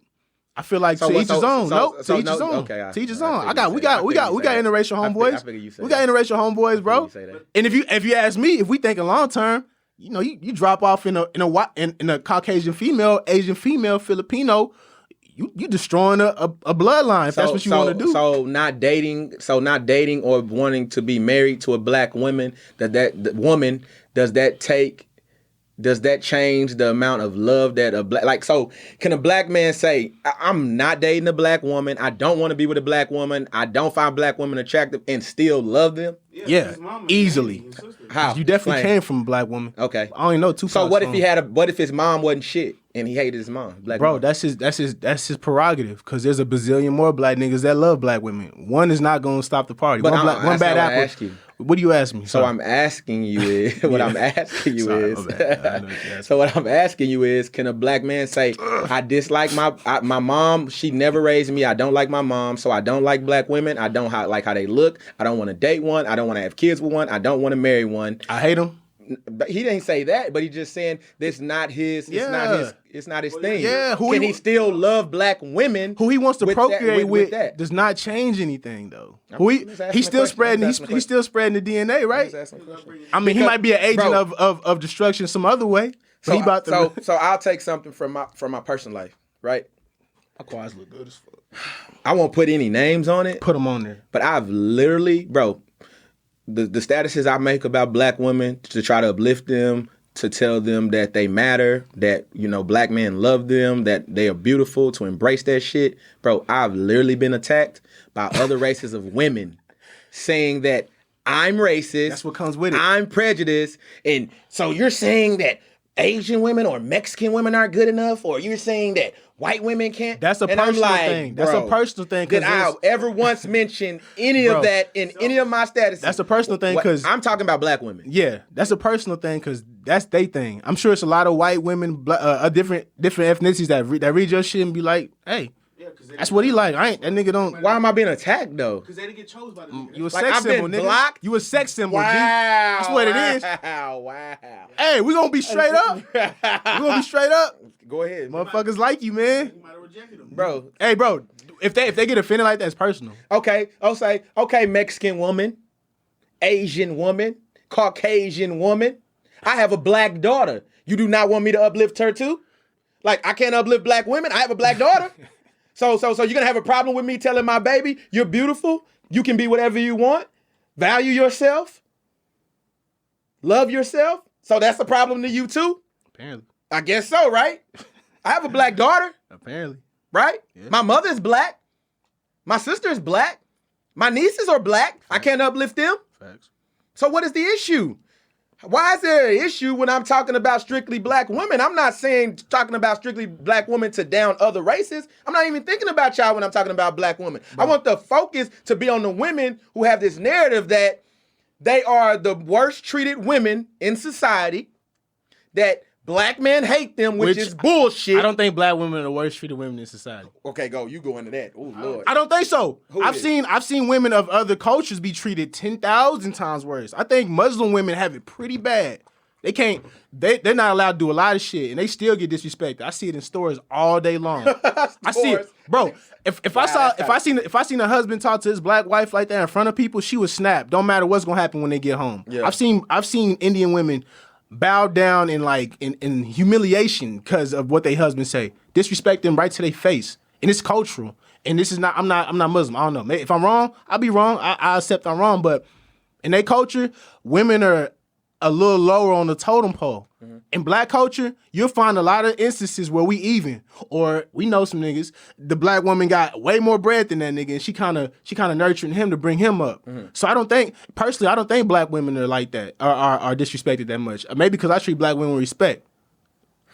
I feel like to each his own. To each his own. Okay, To each his I own. figure We got interracial homeboys. I figure you say We got interracial homeboys, bro. you say that. And if you ask me, if we thinking long term, you drop off in a Caucasian female, Asian female, Filipino, you destroying a bloodline. If that's what you want to do. So not dating or wanting to be married to a black woman. Does that change the amount of love that a black, like, so can a black man say, I'm not dating a black woman, I don't want to be with a black woman, I don't find black women attractive, and still love them? Yeah, easily. How? You definitely Explain. came from a black woman. Okay. I only know two. So what if his mom wasn't shit and he hated his mom? Black Bro, mom? that's his prerogative, because there's a bazillion more black niggas that love black women. One is not going to stop the party. But one that's bad not what I apple. asked you. What do you ask me? So I'm asking you is Sorry, what my bad. I know what you're asking. So what I'm asking you is, can a black man say, I dislike my mom, she never raised me, I don't like my mom, so I don't like black women, I don't like how they look, I don't want to date one, I don't want to have kids with one, I don't want to marry one. I hate them. But he didn't say that, but he's just saying that's not his. It's not his thing. Yeah, can he still love black women? Who he wants to procreate with that? does not change anything, though. just asking He's a still question. spreading. Just asking a He's still spreading the DNA, right? Just asking a question. I mean, he Because- might be an agent bro, of destruction some other way. But he about to. So I'll take something from my personal life, right? My quads look good as fuck. I won't put any names on it, Put them on there. but I've literally, bro, the statuses I make about black women to try to uplift them, to tell them that they matter, that, black men love them, that they are beautiful, to embrace that shit. Bro, I've literally been attacked by other races of women saying that I'm racist. That's what comes with it. I'm prejudiced. And so you're saying that Asian women or Mexican women aren't good enough, or you're saying that white women can't? That's a And I'm personal like, thing. That's bro, a personal thing. Did I ever once mention any Bro, of that in any of my statuses? that's a personal thing, 'cause- I'm talking about black women. Yeah, that's a personal thing, because that's their thing. I'm sure it's a lot of white women, different ethnicities that read your shit and be like, hey, that's what he like. That nigga don't. Why am I being attacked though? Because they didn't get chose by the nigga. You a Like, sex I've been symbol, nigga. blocked? You a sex symbol, G. Wow, That's what it is. Wow. Hey, we gonna be straight up. We gonna be straight up. Go ahead, Motherfuckers like you, man. You might have rejected him. bro. Hey, bro, if they get offended like that, it's personal. Okay, I'll say, okay, Mexican woman, Asian woman, Caucasian woman. I have a black daughter. You do not want me to uplift her too? Like, I can't uplift black women. I have a black daughter. So you're gonna have a problem with me telling my baby you're beautiful, you can be whatever you want, value yourself, love yourself. So that's a problem to you too? Apparently. I guess so, right? I have a black daughter, Apparently. right? Yeah. My mother's black. My sister is black. My nieces are black. I can't uplift them. Facts. So what is the issue? Why is there an issue when I'm talking about strictly black women? I'm not talking about strictly black women to down other races. I'm not even thinking about y'all when I'm talking about black women. I want the focus to be on the women who have this narrative that they are the worst treated women in society, that black men hate them, which is bullshit. I don't think black women are the worst treated women in society. Okay, go. You go into that. Oh, Lord. I don't think so. Who I've is? seen women of other cultures be treated 10,000 times worse. I think Muslim women have it pretty bad. They're not allowed to do a lot of shit, and they still get disrespected. I see it in stores all day long. I see it, bro. If I seen a husband talk to his black wife like that in front of people, she would snap. Don't matter what's gonna happen when they get home. Yeah. I've seen Indian women bow down in humiliation because of what their husbands say. Disrespect them right to their face. And it's cultural. And this is not I'm not Muslim. I don't know. If I'm wrong, I'll be wrong. I accept I'm wrong. But in their culture, women are a little lower on the totem pole. Mm-hmm. In black culture, you'll find a lot of instances where we even, or we know some niggas, the black woman got way more bread than that nigga, and she kind of nurturing him to bring him up. Mm-hmm. So I don't think black women are like that, are disrespected that much. Maybe because I treat black women with respect.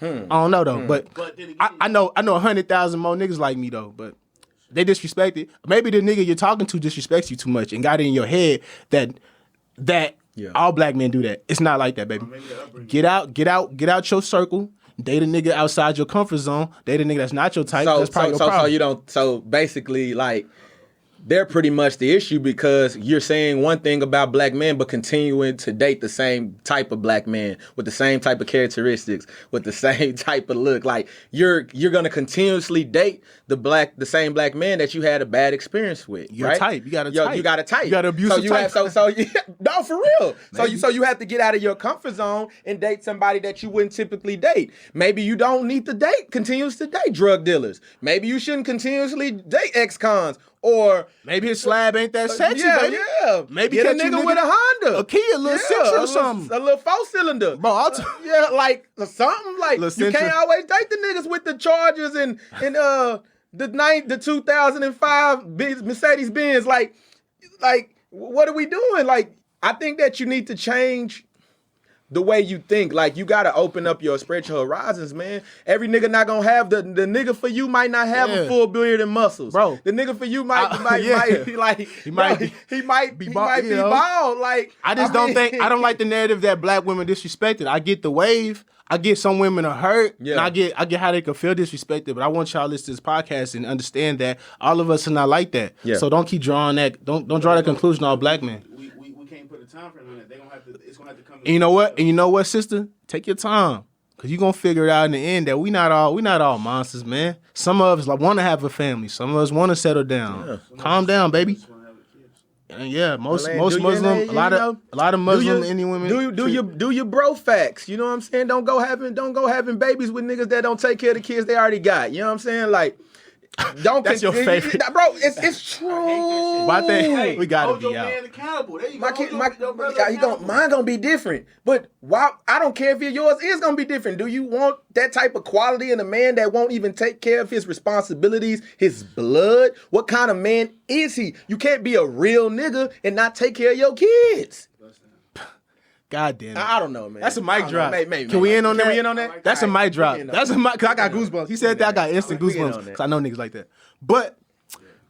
I don't know though, but I know 100,000 more niggas like me though, but they disrespected. Maybe the nigga you're talking to disrespects you too much and got it in your head that all black men do that. It's not like that, baby. Get out your circle. Date a nigga outside your comfort zone. Date a nigga that's not your type. That's probably your problem. So basically, like, they're pretty much the issue because you're saying one thing about black men, but continuing to date the same type of black man with the same type of characteristics, with the same type of look. Like you're gonna continuously date the same black man that you had a bad experience with. Your right? type. You got a type. You got a type. You got an abusive type. No, for real. So you have to get out of your comfort zone and date somebody that you wouldn't typically date. Maybe you don't need to continues to date drug dealers. Maybe you shouldn't continuously date ex-cons. Or maybe his slab ain't that sexy, baby. Yeah. Maybe get a nigga with a Honda. A Kia, a little Sentra or something. A little 4-cylinder. Bro, yeah, like something like you can't always date the niggas with the Chargers and the 2005 Mercedes Benz. Like what are we doing? Like I think that you need to change the way you think. Like you gotta open up your spiritual horizons, man. Every nigga not gonna have the nigga for you might not have a full beard and muscles, bro. The nigga for you might be bald. Like I don't like the narrative that black women disrespected. I get the wave. I get some women are hurt, and I get how they can feel disrespected. But I want y'all to listen to this podcast and understand that all of us are not like that. Yeah. So don't keep drawing that. Don't draw that conclusion on all black men. We can't put a time frame on that. They gonna have to. It's gonna have to come. And you know what, sister? Take your time, cause you gonna figure it out in the end that we not all monsters, man. Some of us want to have a family. Some of us want to settle down. Yeah. Calm down, baby. And yeah, most Muslim, a lot of Muslim Indian women. Do your bro facts. You know what I'm saying? Don't go having babies with niggas that don't take care of the kids they already got. You know what I'm saying? Like, don't. That's your favorite, bro. It's true. But I think we gotta be out. Man accountable. There you My go. mine gonna be different. But I don't care if yours is gonna be different. Do you want that type of quality in a man that won't even take care of his responsibilities, his blood? What kind of man is he? You can't be a real nigga and not take care of your kids. God damn it. I don't know, man. That's a mic drop. Maybe. Can we end on that? Can we end on that? That's a mic drop. That's a mic. Cause I got goosebumps. He said that I got instant goosebumps because I know niggas like that. But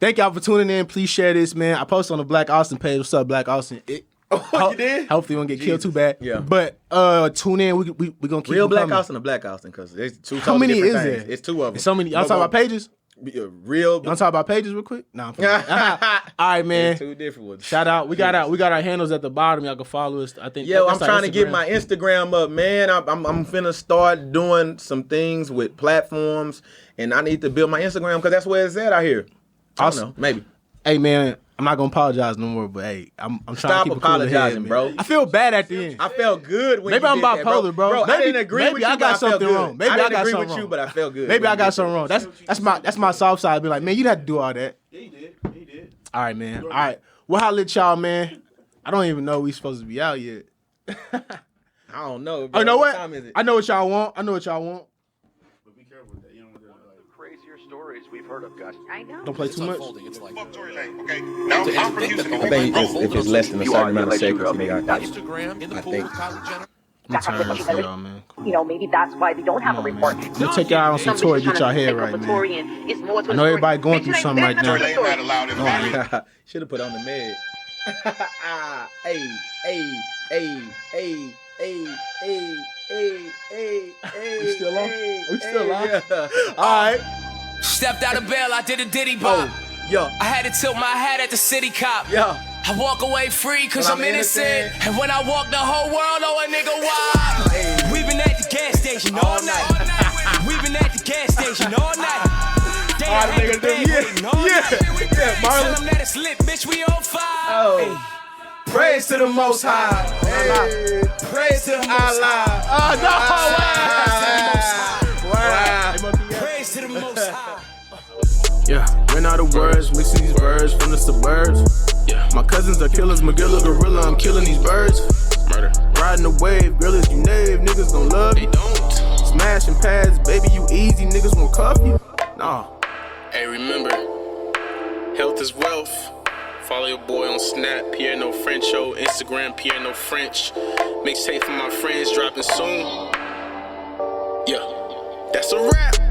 thank y'all for tuning in. Please share this, man. I posted on the Black Austin page. What's up, Black Austin? You did? Hopefully, we won't get killed too bad. Yeah. But tune in. We gonna keep real Black coming. Austin or Black Austin because there's two. How many is there? It's two of them. So many. Y'all talking about pages? Real. You want to talk about pages real quick? No. All right, man. Two different ones. Shout out. We got our handles at the bottom. Y'all can follow us. I think. Yeah, I'm trying to get my Instagram up, man. I'm finna start doing some things with platforms, and I need to build my Instagram because that's where it's at out here. I don't know, maybe. Hey, man. I'm not gonna apologize no more, but hey, I'm trying Stop to keep apologizing, head, bro. I feel bad at the end. I felt good when maybe you I'm did bipolar, that, bro. I didn't agree with you. I got something wrong. Maybe I got agree something with you, wrong. but I felt good. Maybe I got something wrong. That's my soft side. Be like, man, you had to do all that. Yeah, he did. All right, man. All right. Well, holla at y'all, man. I don't even know we supposed to be out yet. I don't know. Oh, you know what? Time is it? I know what y'all want. But be careful with that. You don't want to Crazier story. stories we've heard of, guys. I know. Don't play too much. It's like Tory Lanez. Okay. Now I'm from Houston. I think if it's less than a certain amount of seconds, you got Instagram in the I pool think. with Kylie Jenner. I'm tired of y'all, man. You know, maybe that's why they don't have a report. Let's take y'all on some Tory, get y'all head right, man. I know everybody going through something right now. Tory Lanez not allowed in the family. Should have put on the med. Hey, hey, hey, hey, hey, hey, hey, hey, hey. We still on? We still on? Yeah. All right. Stepped out of bail, I did a diddy bop. Yo, I had to tilt my hat at the city cop. yo. I walk away free cause When I'm I'm innocent. innocent. And when I walk the whole world, oh a nigga wild. Hey. We been at the gas station all night. We been at the gas station all night. They All right, had nigga, the bag yeah, waiting all yeah, night. yeah, Marlon. Tell them that it's lit, bitch, we on fire. Oh. Praise to the Most High. Hey. Praise to Allah. Praise to the Most High. Yeah, ran out of words, mixing these birds from the suburbs. Yeah, my cousins are killers, McGilla gorilla, I'm killing these birds. Murder. Riding the wave, girl, is you nave, niggas gon' love you. They don't. Smashing pads, baby, you easy, niggas won't cuff you. Nah. Hey, remember, health is wealth. Follow your boy on Snap, Pierre No French Show, Instagram, Pierre No French. Mixtape for my friends dropping soon. Yeah, that's a wrap.